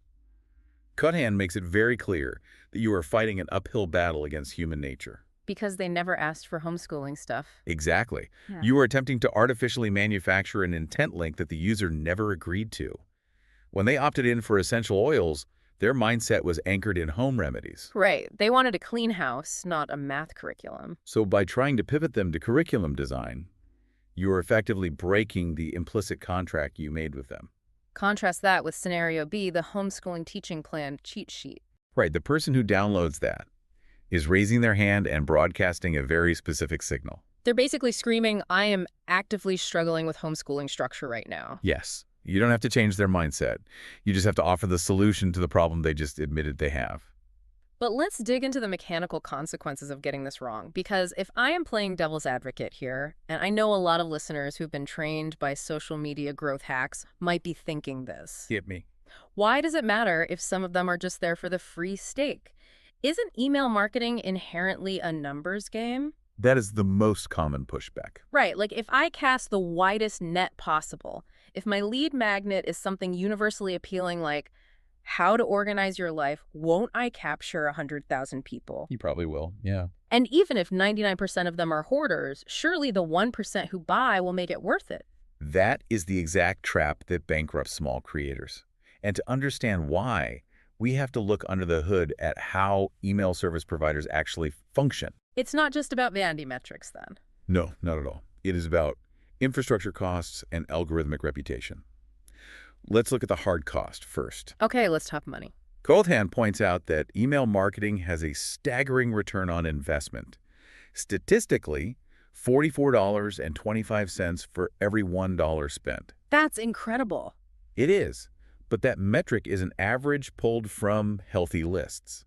Coherent makes it very clear that you are fighting an uphill battle against human nature. Because they never asked for homeschooling stuff. Exactly. Yeah. You are attempting to artificially manufacture an intent link that the user never agreed to. When they opted in for essential oils, their mindset was anchored in home remedies. Right. They wanted a clean house, not a math curriculum. So by trying to pivot them to curriculum design, you are effectively breaking the implicit contract you made with them. Contrast that with scenario B, the homeschooling teaching plan cheat sheet. Right, the person who downloads that is raising their hand and broadcasting a very specific signal. They're basically screaming, I am actively struggling with homeschooling structure right now. Yes, you don't have to change their mindset. You just have to offer the solution to the problem they just admitted they have. But let's dig into the mechanical consequences of getting this wrong, because if I am playing devil's advocate here, and I know a lot of listeners who've been trained by social media growth hacks might be thinking this. Hit me. Why does it matter if some of them are just there for the free steak? Isn't email marketing inherently a numbers game? That is the most common pushback. Right, like if I cast the widest net possible, if my lead magnet is something universally appealing like how to organize your life, won't I capture 100,000 people? You probably will, yeah. And even if 99% of them are hoarders, surely the 1% who buy will make it worth it. That is the exact trap that bankrupts small creators. And to understand why, we have to look under the hood at how email service providers actually function. It's not just about vanity metrics then. No, not at all. It is about infrastructure costs and algorithmic reputation. Let's look at the hard cost first. Okay, let's talk money. Coherent points out that email marketing has a staggering return on investment. Statistically, $44.25 for every $1 spent. That's incredible. It is, but that metric is an average pulled from healthy lists.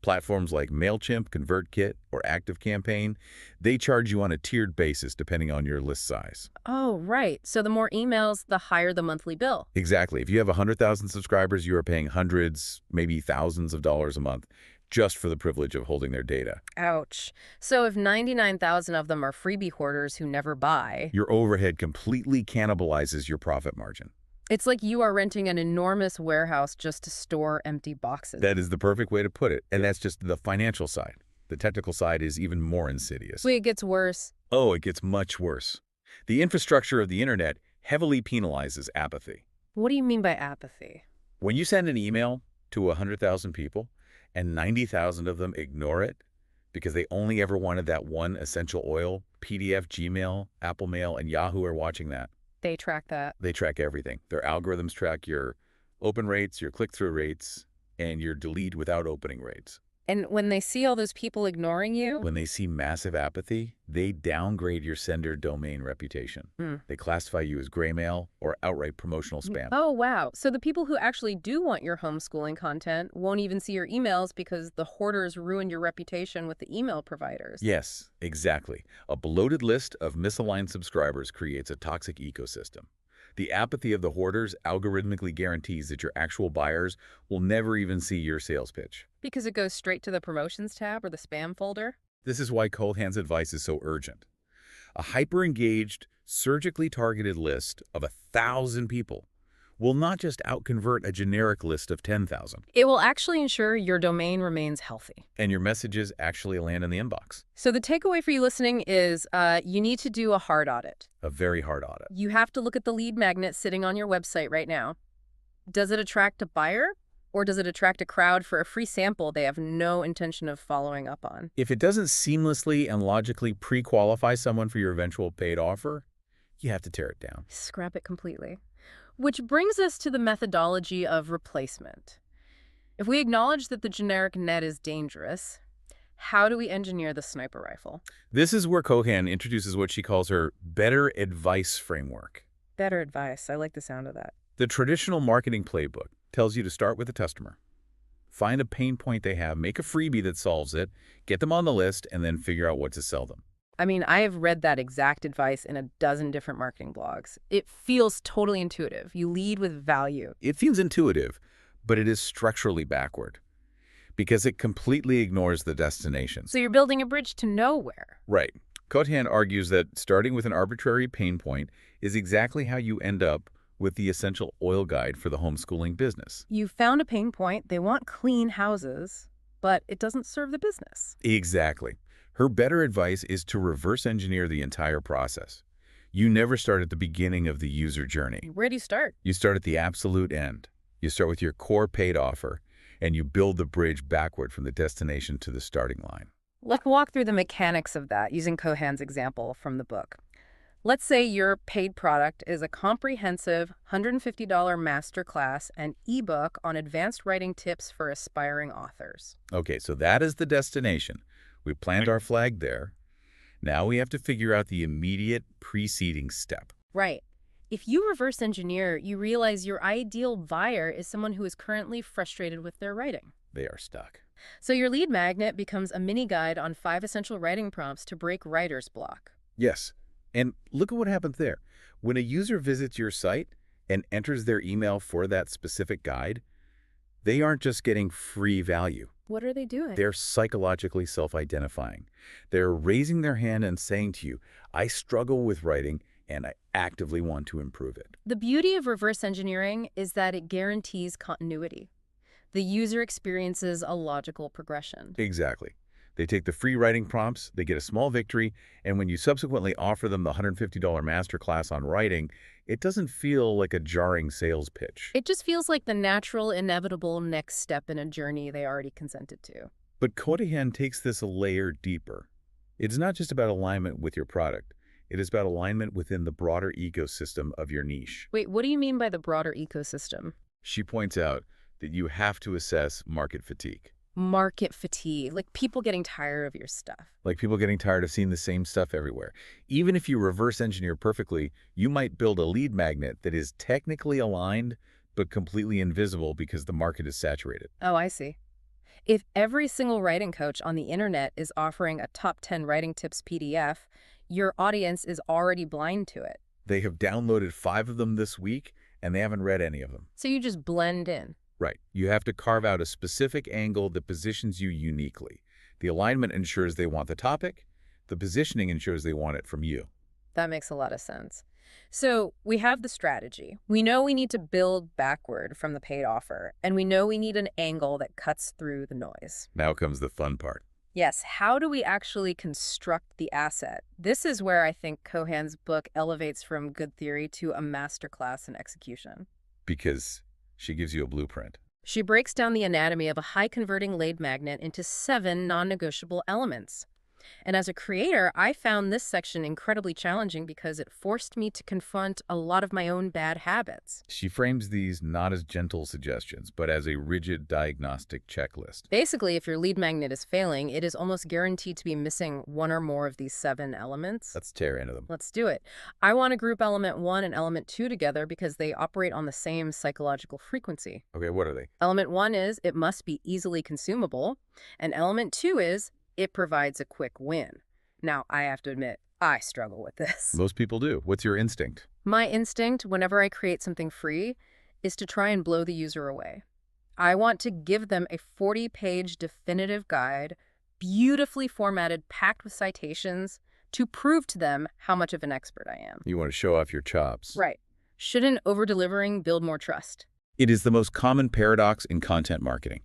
Platforms like MailChimp, ConvertKit, or ActiveCampaign, they charge you on a tiered basis depending on your list size. Oh, right. So the more emails, the higher the monthly bill. Exactly. If you have 100,000 subscribers, you are paying hundreds, maybe thousands of dollars a month just for the privilege of holding their data. Ouch. So if 99,000 of them are freebie hoarders who never buy, Your overhead completely cannibalizes your profit margin. it's like you are renting an enormous warehouse just to store empty boxes. That is the perfect way to put it. And that's just the financial side. The technical side is even more insidious. Wait, it gets worse. Oh, it gets much worse. The infrastructure of the internet heavily penalizes apathy. What do you mean by apathy? When you send an email to 100,000 people and 90,000 of them ignore it because they only ever wanted that one essential oil, PDF, Gmail, Apple Mail, and Yahoo are watching that. They track that. They track everything. Their algorithms track your open rates, your click-through rates, and your delete without opening rates. And when they see all those people ignoring you, When they see massive apathy, they downgrade your sender domain reputation. They classify you as gray mail or outright promotional spam. oh, wow. So the people who actually do want your homeschooling content won't even see your emails because the hoarders ruined your reputation with the email providers. Yes, exactly. A bloated list of misaligned subscribers creates a toxic ecosystem. The apathy of the hoarders algorithmically guarantees that your actual buyers will never even see your sales pitch. Because it goes straight to the promotions tab or the spam folder? This is why Coherent's advice is so urgent. A hyper-engaged, surgically targeted list of 1,000 people will not just outconvert a generic list of 10,000. It will actually ensure your domain remains healthy. And your messages actually land in the inbox. So the takeaway for you listening is you need to do a hard audit. A very hard audit. You have to look at the lead magnet sitting on your website right now. Does it attract a buyer? Or does it attract a crowd for a free sample they have no intention of following up on? If it doesn't seamlessly and logically pre-qualify someone for your eventual paid offer, you have to tear it down. Scrap it completely. Which brings us to the methodology of replacement. If we acknowledge that the generic net is dangerous, how do we engineer the sniper rifle? This is where Coherent introduces what she calls her better advice framework. Better advice. I like the sound of that. The traditional marketing playbook tells you to start with the customer. Find a pain point they have, make a freebie that solves it, get them on the list, and then figure out what to sell them. I mean, I have read that exact advice in a dozen different marketing blogs. It feels totally intuitive. You lead with value. It feels intuitive, but it is structurally backward because it completely ignores the destinations. So you're building a bridge to nowhere. Right. Coherent argues that starting with an arbitrary pain point is exactly how you end up with the essential oil guide for the homeschooling business. You found a pain point. They want clean houses, but it doesn't serve the business. Exactly. Her better advice is to reverse engineer the entire process. You never start at the beginning of the user journey. Where do you start? You start at the absolute end. You start with your core paid offer, and you build the bridge backward from the destination to the starting line. Let's walk through the mechanics of that using Cohen's example from the book. Let's say your paid product is a comprehensive $150 masterclass and ebook on advanced writing tips for aspiring authors. Okay, so that is the destination. We planted our flag there. Now we have to figure out the immediate preceding step. Right. If you reverse engineer, you realize your ideal buyer is someone who is currently frustrated with their writing. They are stuck. So your lead magnet becomes a mini guide on 5 essential writing prompts to break writer's block. Yes. And look at what happens there. When a user visits your site and enters their email for that specific guide, they aren't just getting free value. What are they doing? They're psychologically self-identifying. They're raising their hand and saying to you, I struggle with writing and I actively want to improve it. The beauty of reverse engineering is that it guarantees continuity. The user experiences a logical progression. Exactly. They take the free writing prompts, they get a small victory, and when you subsequently offer them the $150 masterclass on writing, it doesn't feel like a jarring sales pitch. It just feels like the natural, inevitable next step in a journey they already consented to. But Coherent takes this a layer deeper. It's not just about alignment with your product. It is about alignment within the broader ecosystem of your niche. Wait, what do you mean by the broader ecosystem? She points out that you have to assess market fatigue. Market fatigue, like people getting tired of your stuff. Like people getting tired of seeing the same stuff everywhere. Even if you reverse engineer perfectly, you might build a lead magnet that is technically aligned, but completely invisible because the market is saturated. Oh, I see. If every single writing coach on the internet is offering a top 10 writing tips PDF, your audience is already blind to it. They have downloaded 5 of them this week, and they haven't read any of them. So you just blend in. Right. You have to carve out a specific angle that positions you uniquely. The alignment ensures they want the topic. The positioning ensures they want it from you. That makes a lot of sense. So we have the strategy. We know we need to build backward from the paid offer, and we know we need an angle that cuts through the noise. Now comes the fun part. Yes, how do we actually construct the asset? This is where I think Cohen's book elevates from good theory to a masterclass in execution. Because she gives you a blueprint. She breaks down the anatomy of a high-converting lead magnet into 7 non-negotiable elements. And as a creator, I found this section incredibly challenging because it forced me to confront a lot of my own bad habits. She frames these not as gentle suggestions, but as a rigid diagnostic checklist. Basically, if your lead magnet is failing, it is almost guaranteed to be missing one or more of these 7 elements. Let's tear into them. Let's do it. I want to group element 1 and element 2 together because they operate on the same psychological frequency. Okay, what are they? Element 1 is it must be easily consumable, and element 2 is it provides a quick win. Now, I have to admit, I struggle with this. Most people do. What's your instinct? My instinct, whenever I create something free, is to try and blow the user away. I want to give them a 40-page definitive guide, beautifully formatted, packed with citations, to prove to them how much of an expert I am. You want to show off your chops. Right. Shouldn't over-delivering build more trust? It is the most common paradox in content marketing.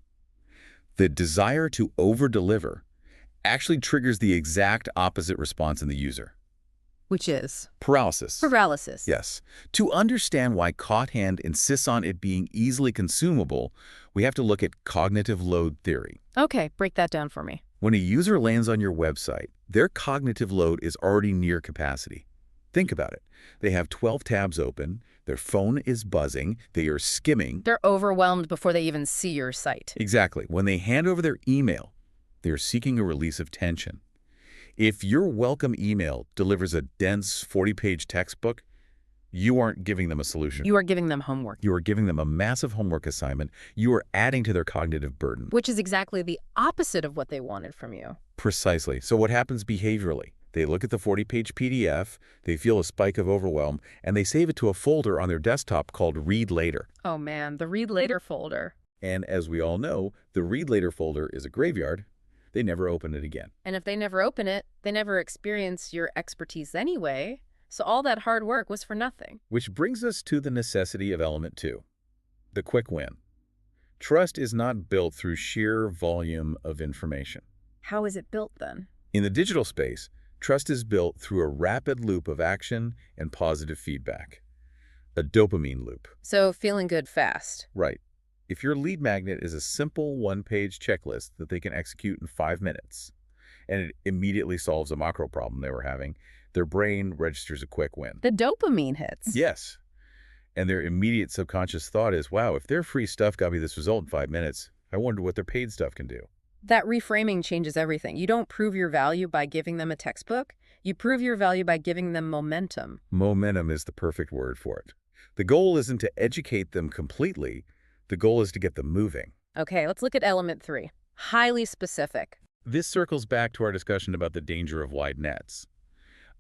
The desire to over-deliver actually triggers the exact opposite response in the user. Which is? Paralysis. Paralysis. Yes. To understand why Coherent insists on it being easily consumable, we have to look at cognitive load theory. Okay, break that down for me. When a user lands on your website, their cognitive load is already near capacity. Think about it. They have 12 tabs open, their phone is buzzing, they are skimming. They're overwhelmed before they even see your site. Exactly. When they hand over their email, they're seeking a release of tension. If your welcome email delivers a dense 40-page textbook, You aren't giving them a solution. You are giving them homework. You are giving them a massive homework assignment. You are adding to their cognitive burden. Which is exactly the opposite of what they wanted from you. Precisely. So what happens behaviorally? They look at the 40-page PDF, they feel a spike of overwhelm, and they save it to a folder on their desktop called Read Later. Oh man, the Read Later folder. And as we all know, the Read Later folder is a graveyard. They never open it again. And if they never open it, they never experience your expertise anyway. So all that hard work was for nothing. Which brings us to the necessity of element 2, the quick win. Trust is not built through sheer volume of information. How is it built then? In the digital space, trust is built through a rapid loop of action and positive feedback. A dopamine loop. So feeling good fast. Right. If your lead magnet is a simple one-page checklist that they can execute in 5 minutes, and it immediately solves a macro problem they were having, their brain registers a quick win. The dopamine hits. Yes. And their immediate subconscious thought is, wow, if their free stuff got me this result in 5 minutes, I wonder what their paid stuff can do. That reframing changes everything. You don't prove your value by giving them a textbook. You prove your value by giving them momentum. Momentum is the perfect word for it. The goal isn't to educate them completely. The goal is to get them moving. Okay, let's look at element 3. Highly specific. This circles back to our discussion about the danger of wide nets.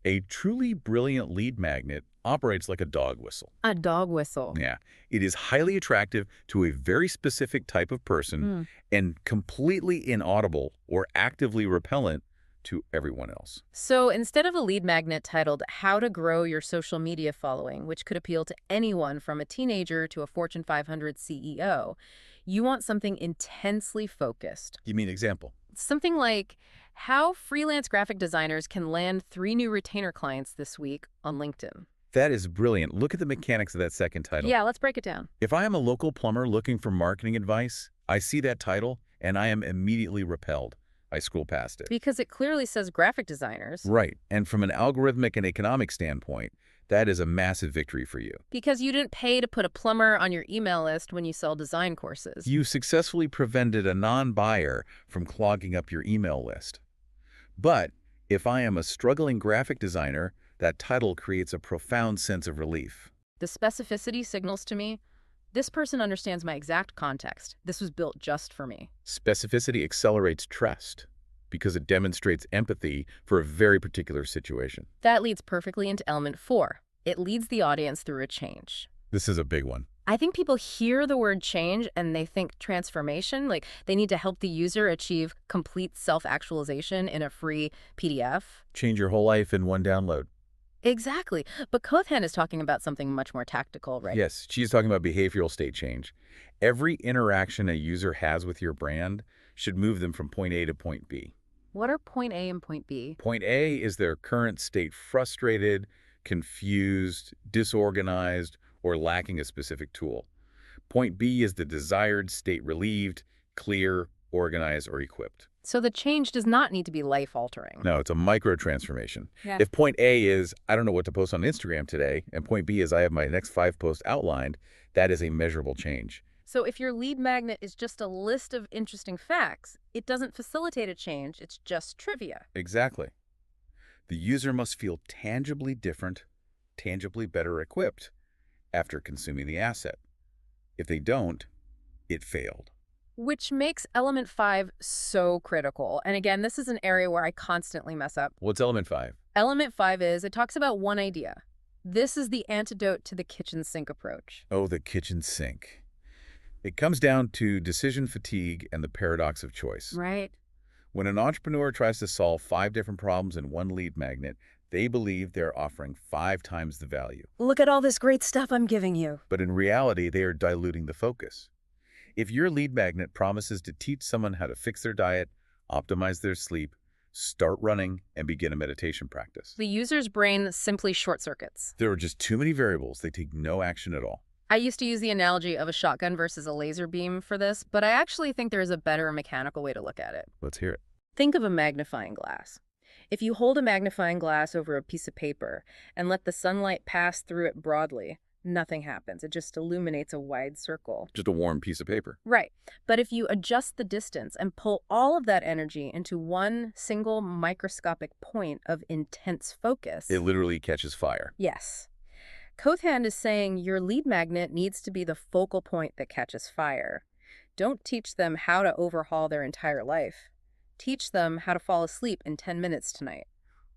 A truly brilliant lead magnet operates like a dog whistle. A dog whistle. Yeah, it is highly attractive to a very specific type of person and completely inaudible or actively repellent to everyone else. So instead of a lead magnet titled How to Grow Your Social Media Following, which could appeal to anyone from a teenager to a Fortune 500 CEO, you want something intensely focused. You mean example? Something like how freelance graphic designers can land 3 new retainer clients this week on LinkedIn. That is brilliant. Look at the mechanics of that second title. Yeah, let's break it down. If I am a local plumber looking for marketing advice, I see that title and I am immediately repelled. I scroll past it. Because it clearly says graphic designers. Right. And from an algorithmic and economic standpoint, that is a massive victory for you. Because you didn't pay to put a plumber on your email list when you sell design courses. You successfully prevented a non-buyer from clogging up your email list. But if I am a struggling graphic designer, that title creates a profound sense of relief. The specificity signals to me, this person understands my exact context. This was built just for me. Specificity accelerates trust because it demonstrates empathy for a very particular situation. That leads perfectly into element 4. It leads the audience through a change. This is a big one. I think people hear the word change and they think transformation, like they need to help the user achieve complete self-actualization in a free PDF. Change your whole life in one download. Exactly. But Kothan is talking about something much more tactical, right? Yes, she's talking about behavioral state change. Every interaction a user has with your brand should move them from point A to point B. What are point A and point B? Point A is their current state frustrated, confused, disorganized, or lacking a specific tool. Point B is the desired state relieved, clear, organized, or equipped. So the change does not need to be life-altering. No, it's a micro-transformation. Yeah. If point A is, I don't know what to post on Instagram today, and point B is, I have my next 5 posts outlined, that is a measurable change. So if your lead magnet is just a list of interesting facts, it doesn't facilitate a change, it's just trivia. Exactly. The user must feel tangibly different, tangibly better equipped after consuming the asset. If they don't, it failed. Which makes element 5 so critical. And again, this is an area where I constantly mess up. What's element 5? Element 5 is, it talks about one idea. This is the antidote to the kitchen sink approach. Oh, the kitchen sink. It comes down to decision fatigue and the paradox of choice. Right. When an entrepreneur tries to solve 5 different problems in one lead magnet, they believe they're offering 5 times the value. Look at all this great stuff I'm giving you. But in reality, they are diluting the focus. If your lead magnet promises to teach someone how to fix their diet, optimize their sleep, start running, and begin a meditation practice, The user's brain simply short circuits. there are just too many variables. They take no action at all. I used to use the analogy of a shotgun versus a laser beam for this, but I actually think there is a better mechanical way to look at it. Let's hear it. Think of a magnifying glass. If you hold a magnifying glass over a piece of paper and let the sunlight pass through it broadly, nothing happens. It just illuminates a wide circle. Just a warm piece of paper. Right. But if you adjust the distance and pull all of that energy into one single microscopic point of intense focus... It literally catches fire. Yes. Cothand is saying your lead magnet needs to be the focal point that catches fire. Don't teach them how to overhaul their entire life. Teach them how to fall asleep in 10 minutes tonight.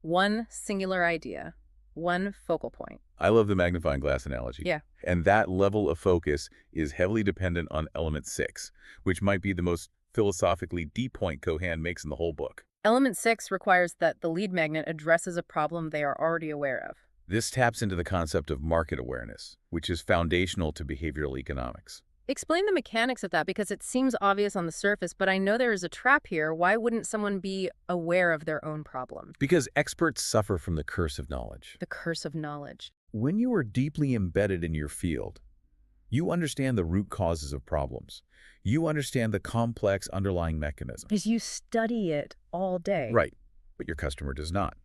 One singular idea, one focal point. I love the magnifying glass analogy. Yeah. And that level of focus is heavily dependent on element 6, which might be the most philosophically deep point Cohan makes in the whole book. Element 6 requires that the lead magnet addresses a problem they are already aware of. This taps into the concept of market awareness, which is foundational to behavioral economics. Explain the mechanics of that, because it seems obvious on the surface, but I know there is a trap here. Why wouldn't someone be aware of their own problem? Because experts suffer from the curse of knowledge. The curse of knowledge. When you are deeply embedded in your field, you understand the root causes of problems. You understand the complex underlying mechanism. Because you study it all day. Right, but your customer does not.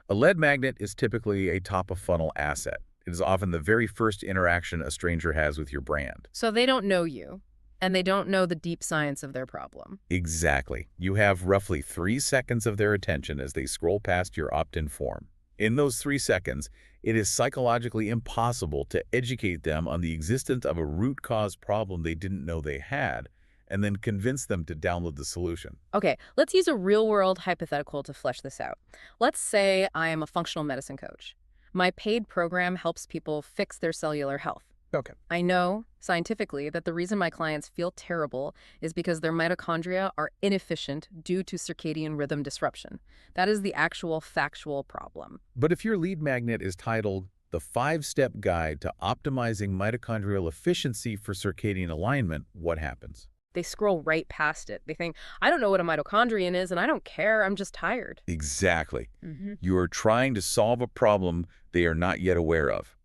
A lead magnet is typically a top-of-funnel asset. It is often the very first interaction a stranger has with your brand. So they don't know you, and they don't know the deep science of their problem. Exactly. You have roughly 3 seconds of their attention as they scroll past your opt-in form. In those 3 seconds, it is psychologically impossible to educate them on the existence of a root cause problem they didn't know they had, and then convince them to download the solution. Okay, let's use a real-world hypothetical to flesh this out. Let's say I am a functional medicine coach. My paid program helps people fix their cellular health. Okay. I know, scientifically, that the reason my clients feel terrible is because their mitochondria are inefficient due to circadian rhythm disruption. That is the actual factual problem. But if your lead magnet is titled The 5-Step Guide to Optimizing Mitochondrial Efficiency for Circadian Alignment, what happens? They scroll right past it. They think, I don't know what a mitochondrion is, and I don't care. I'm just tired. Exactly. You are trying to solve a problem they are not yet aware of.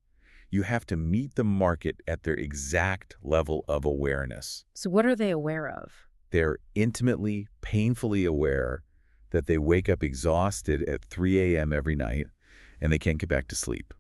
You have to meet the market at their exact level of awareness. So what are they aware of? They're intimately, painfully aware that they wake up exhausted at 3 a.m. every night and they can't get back to sleep.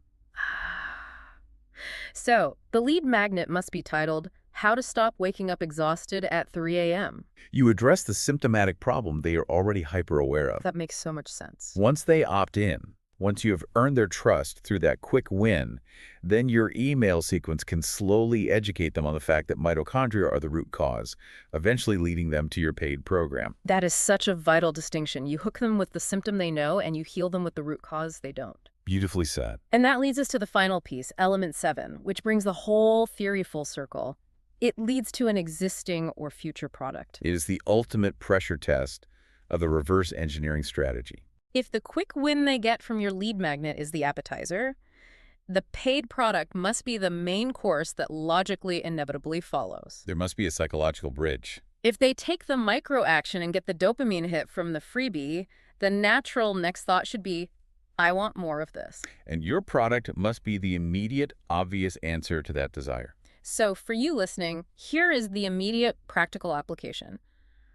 So the lead magnet must be titled, How to Stop Waking Up Exhausted at 3 a.m. You address the symptomatic problem they are already hyper-aware of. That makes so much sense. Once they opt in, once you have earned their trust through that quick win, then your email sequence can slowly educate them on the fact that mitochondria are the root cause, eventually leading them to your paid program. That is such a vital distinction. You hook them with the symptom they know, and you heal them with the root cause they don't. Beautifully said. And that leads us to the final piece, element 7, which brings the whole theory full circle. It leads to an existing or future product. It is the ultimate pressure test of the reverse engineering strategy. If the quick win they get from your lead magnet is the appetizer, the paid product must be the main course that logically inevitably follows. There must be a psychological bridge. If they take the micro action and get the dopamine hit from the freebie, the natural next thought should be, I want more of this. And your product must be the immediate, obvious answer to that desire. So for you listening, here is the immediate practical application.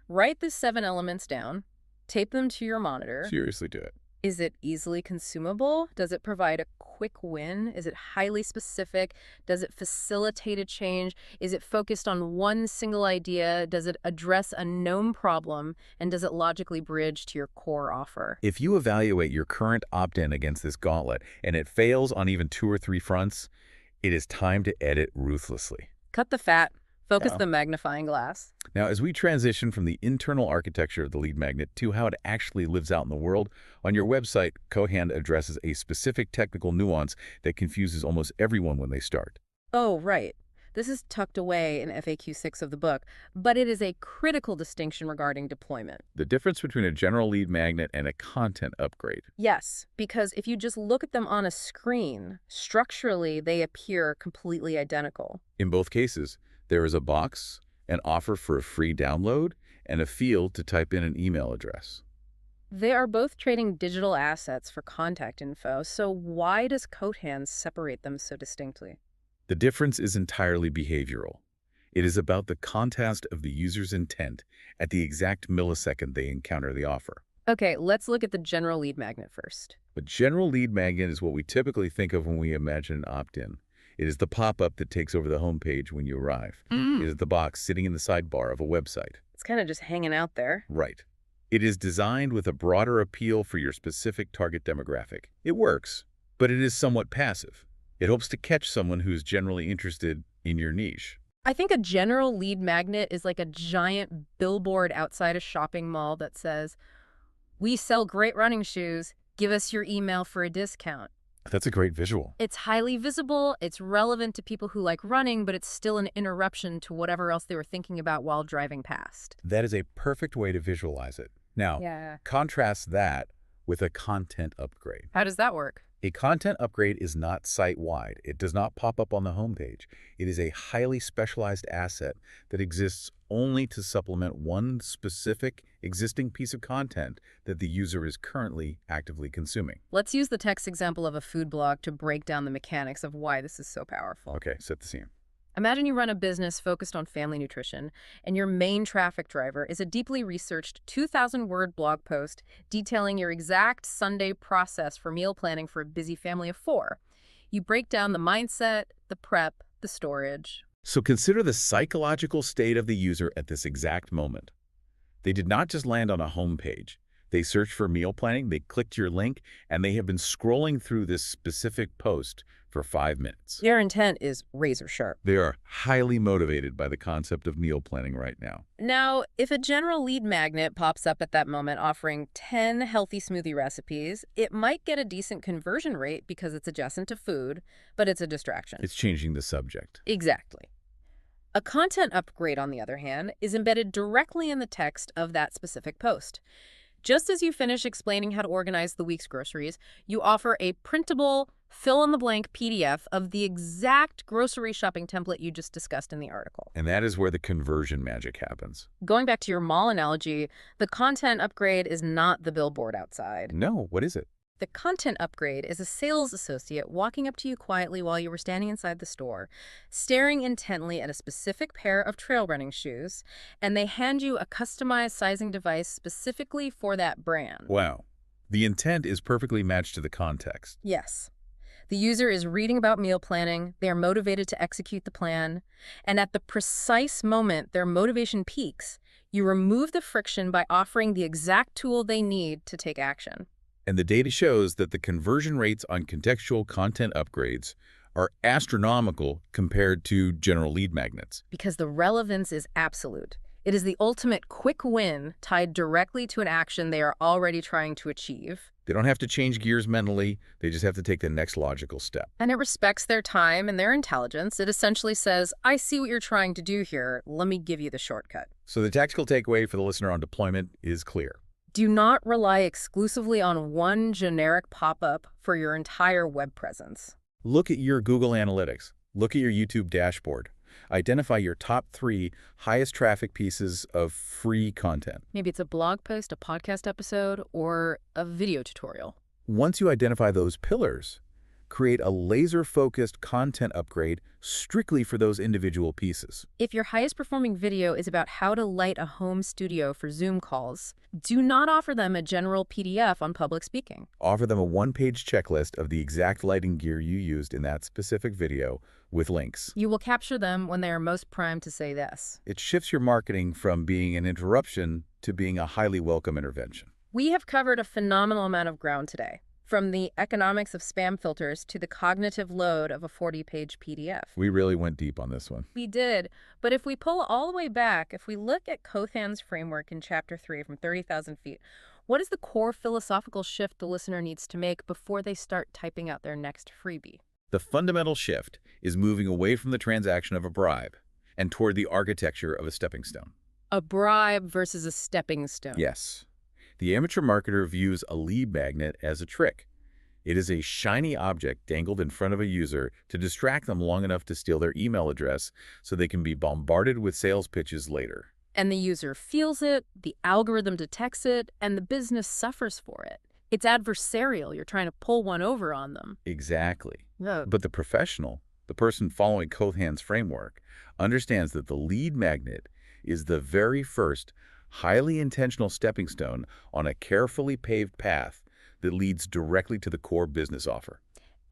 Write the 7 elements down. Tape them to your monitor. Seriously do it. Is it easily consumable? Does it provide a quick win? Is it highly specific? Does it facilitate a change? Is it focused on one single idea? Does it address a known problem? And does it logically bridge to your core offer? If you evaluate your current opt-in against this gauntlet and it fails on even 2 or 3 fronts, it is time to edit ruthlessly. Cut the fat. Focus Yeah. the magnifying glass. Now, as we transition from the internal architecture of the lead magnet to how it actually lives out in the world, on your website, Cohan addresses a specific technical nuance that confuses almost everyone when they start. Oh, right. This is tucked away in FAQ 6 of the book, but it is a critical distinction regarding deployment. The difference between a general lead magnet and a content upgrade. Yes, because if you just look at them on a screen, structurally they appear completely identical. In both cases, there is a box, an offer for a free download, and a field to type in an email address. They are both trading digital assets for contact info, so why does Cohan separate them so distinctly? The difference is entirely behavioral. It is about the context of the user's intent at the exact millisecond they encounter the offer. Okay, let's look at the general lead magnet first. A general lead magnet is what we typically think of when we imagine an opt-in. It is the pop-up that takes over the homepage when you arrive. It is the box sitting in the sidebar of a website. It's kind of just hanging out there. Right. It is designed with a broader appeal for your specific target demographic. It works, but it is somewhat passive. It hopes to catch someone who's generally interested in your niche. I think a general lead magnet is like a giant billboard outside a shopping mall that says, "We sell great running shoes. Give us your email for a discount." That's a great visual. It's highly visible, it's relevant to people who like running, but it's still an interruption to whatever else they were thinking about while driving past. That is a perfect way to visualize it. Now, Yeah. contrast that with a content upgrade. How does that work? A content upgrade is not site-wide. It does not pop up on the homepage. It is a highly specialized asset that exists only to supplement one specific existing piece of content that the user is currently actively consuming. Let's use the text example of a food blog to break down the mechanics of why this is so powerful. Okay, set the scene. Imagine you run a business focused on family nutrition, and your main traffic driver is a deeply researched 2,000-word blog post detailing your exact Sunday process for meal planning for a busy family of 4. You break down the mindset, the prep, the storage. So consider the psychological state of the user at this exact moment. They did not just land on a homepage. They searched for meal planning, they clicked your link, and they have been scrolling through this specific post for 5 minutes. Their intent is razor sharp. They are highly motivated by the concept of meal planning right now. Now, if a general lead magnet pops up at that moment offering 10 healthy smoothie recipes, it might get a decent conversion rate because it's adjacent to food, but it's a distraction. It's changing the subject. Exactly. A content upgrade, on the other hand, is embedded directly in the text of that specific post. Just as you finish explaining how to organize the week's groceries, you offer a printable, fill-in-the-blank PDF of the exact grocery shopping template you just discussed in the article. And that is where the conversion magic happens. Going back to your mall analogy, the content upgrade is not the billboard outside. No, what is it? The content upgrade is a sales associate walking up to you quietly while you were standing inside the store, staring intently at a specific pair of trail running shoes, and they hand you a customized sizing device specifically for that brand. Wow. The intent is perfectly matched to the context. Yes. The user is reading about meal planning, they are motivated to execute the plan, and at the precise moment their motivation peaks, you remove the friction by offering the exact tool they need to take action. And the data shows that the conversion rates on contextual content upgrades are astronomical compared to general lead magnets. Because the relevance is absolute. It is the ultimate quick win tied directly to an action they are already trying to achieve. They don't have to change gears mentally, they just have to take the next logical step. And it respects their time and their intelligence. It essentially says, I see what you're trying to do here, let me give you the shortcut. So the tactical takeaway for the listener on deployment is clear. Do not rely exclusively on one generic pop-up for your entire web presence. Look at your Google Analytics. Look at your YouTube dashboard. Identify your top 3 highest traffic pieces of free content. Maybe it's a blog post, a podcast episode, or a video tutorial. Once you identify those pillars, create a laser-focused content upgrade strictly for those individual pieces. If your highest performing video is about how to light a home studio for Zoom calls, do not offer them a general PDF on public speaking. Offer them a one-page checklist of the exact lighting gear you used in that specific video with links. You will capture them when they are most primed to say this. It shifts your marketing from being an interruption to being a highly welcome intervention. We have covered a phenomenal amount of ground today. From the economics of spam filters to the cognitive load of a 40-page PDF. We really went deep on this one. We did, but if we pull all the way back, if we look at Cothan's framework in Chapter 3 from 30,000 feet, what is the core philosophical shift the listener needs to make before they start typing out their next freebie? The fundamental shift is moving away from the transaction of a bribe and toward the architecture of a stepping stone. A bribe versus a stepping stone. Yes. The amateur marketer views a lead magnet as a trick. It is a shiny object dangled in front of a user to distract them long enough to steal their email address so they can be bombarded with sales pitches later. And the user feels it, the algorithm detects it, and the business suffers for it. It's adversarial. You're trying to pull one over on them. Exactly. No. But the professional, the person following Cothan's framework, understands that the lead magnet is the very first highly intentional stepping stone on a carefully paved path that leads directly to the core business offer.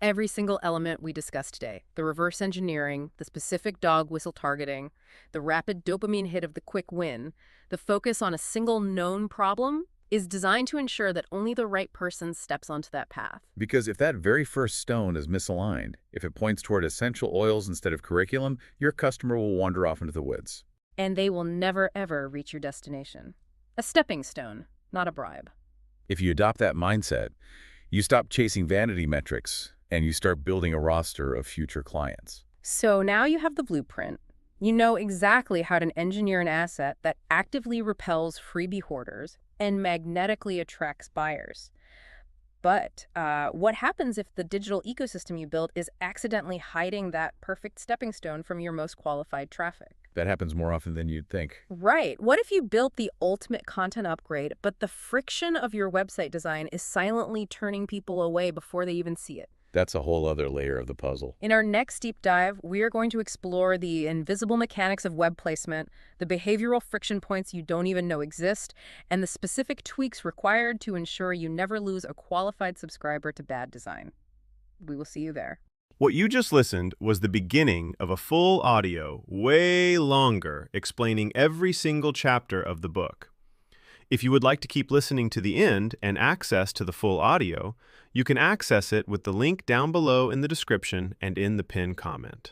Every single element we discussed today, the reverse engineering, the specific dog whistle targeting, the rapid dopamine hit of the quick win, the focus on a single known problem, is designed to ensure that only the right person steps onto that path. Because if that very first stone is misaligned, if it points toward essential oils instead of curriculum, your customer will wander off into the woods. And they will never, ever reach your destination. A stepping stone, not a bribe. If you adopt that mindset, you stop chasing vanity metrics and you start building a roster of future clients. So now you have the blueprint. You know exactly how to engineer an asset that actively repels freebie hoarders and magnetically attracts buyers. But what happens if the digital ecosystem you built is accidentally hiding that perfect stepping stone from your most qualified traffic? That happens more often than you'd think. Right. What if you built the ultimate content upgrade, but the friction of your website design is silently turning people away before they even see it? That's a whole other layer of the puzzle. In our next deep dive, we are going to explore the invisible mechanics of web placement, the behavioral friction points you don't even know exist, and the specific tweaks required to ensure you never lose a qualified subscriber to bad design. We will see you there. What you just listened was the beginning of a full audio, way longer, explaining every single chapter of the book. If you would like to keep listening to the end and access to the full audio, you can access it with the link down below in the description and in the pinned comment.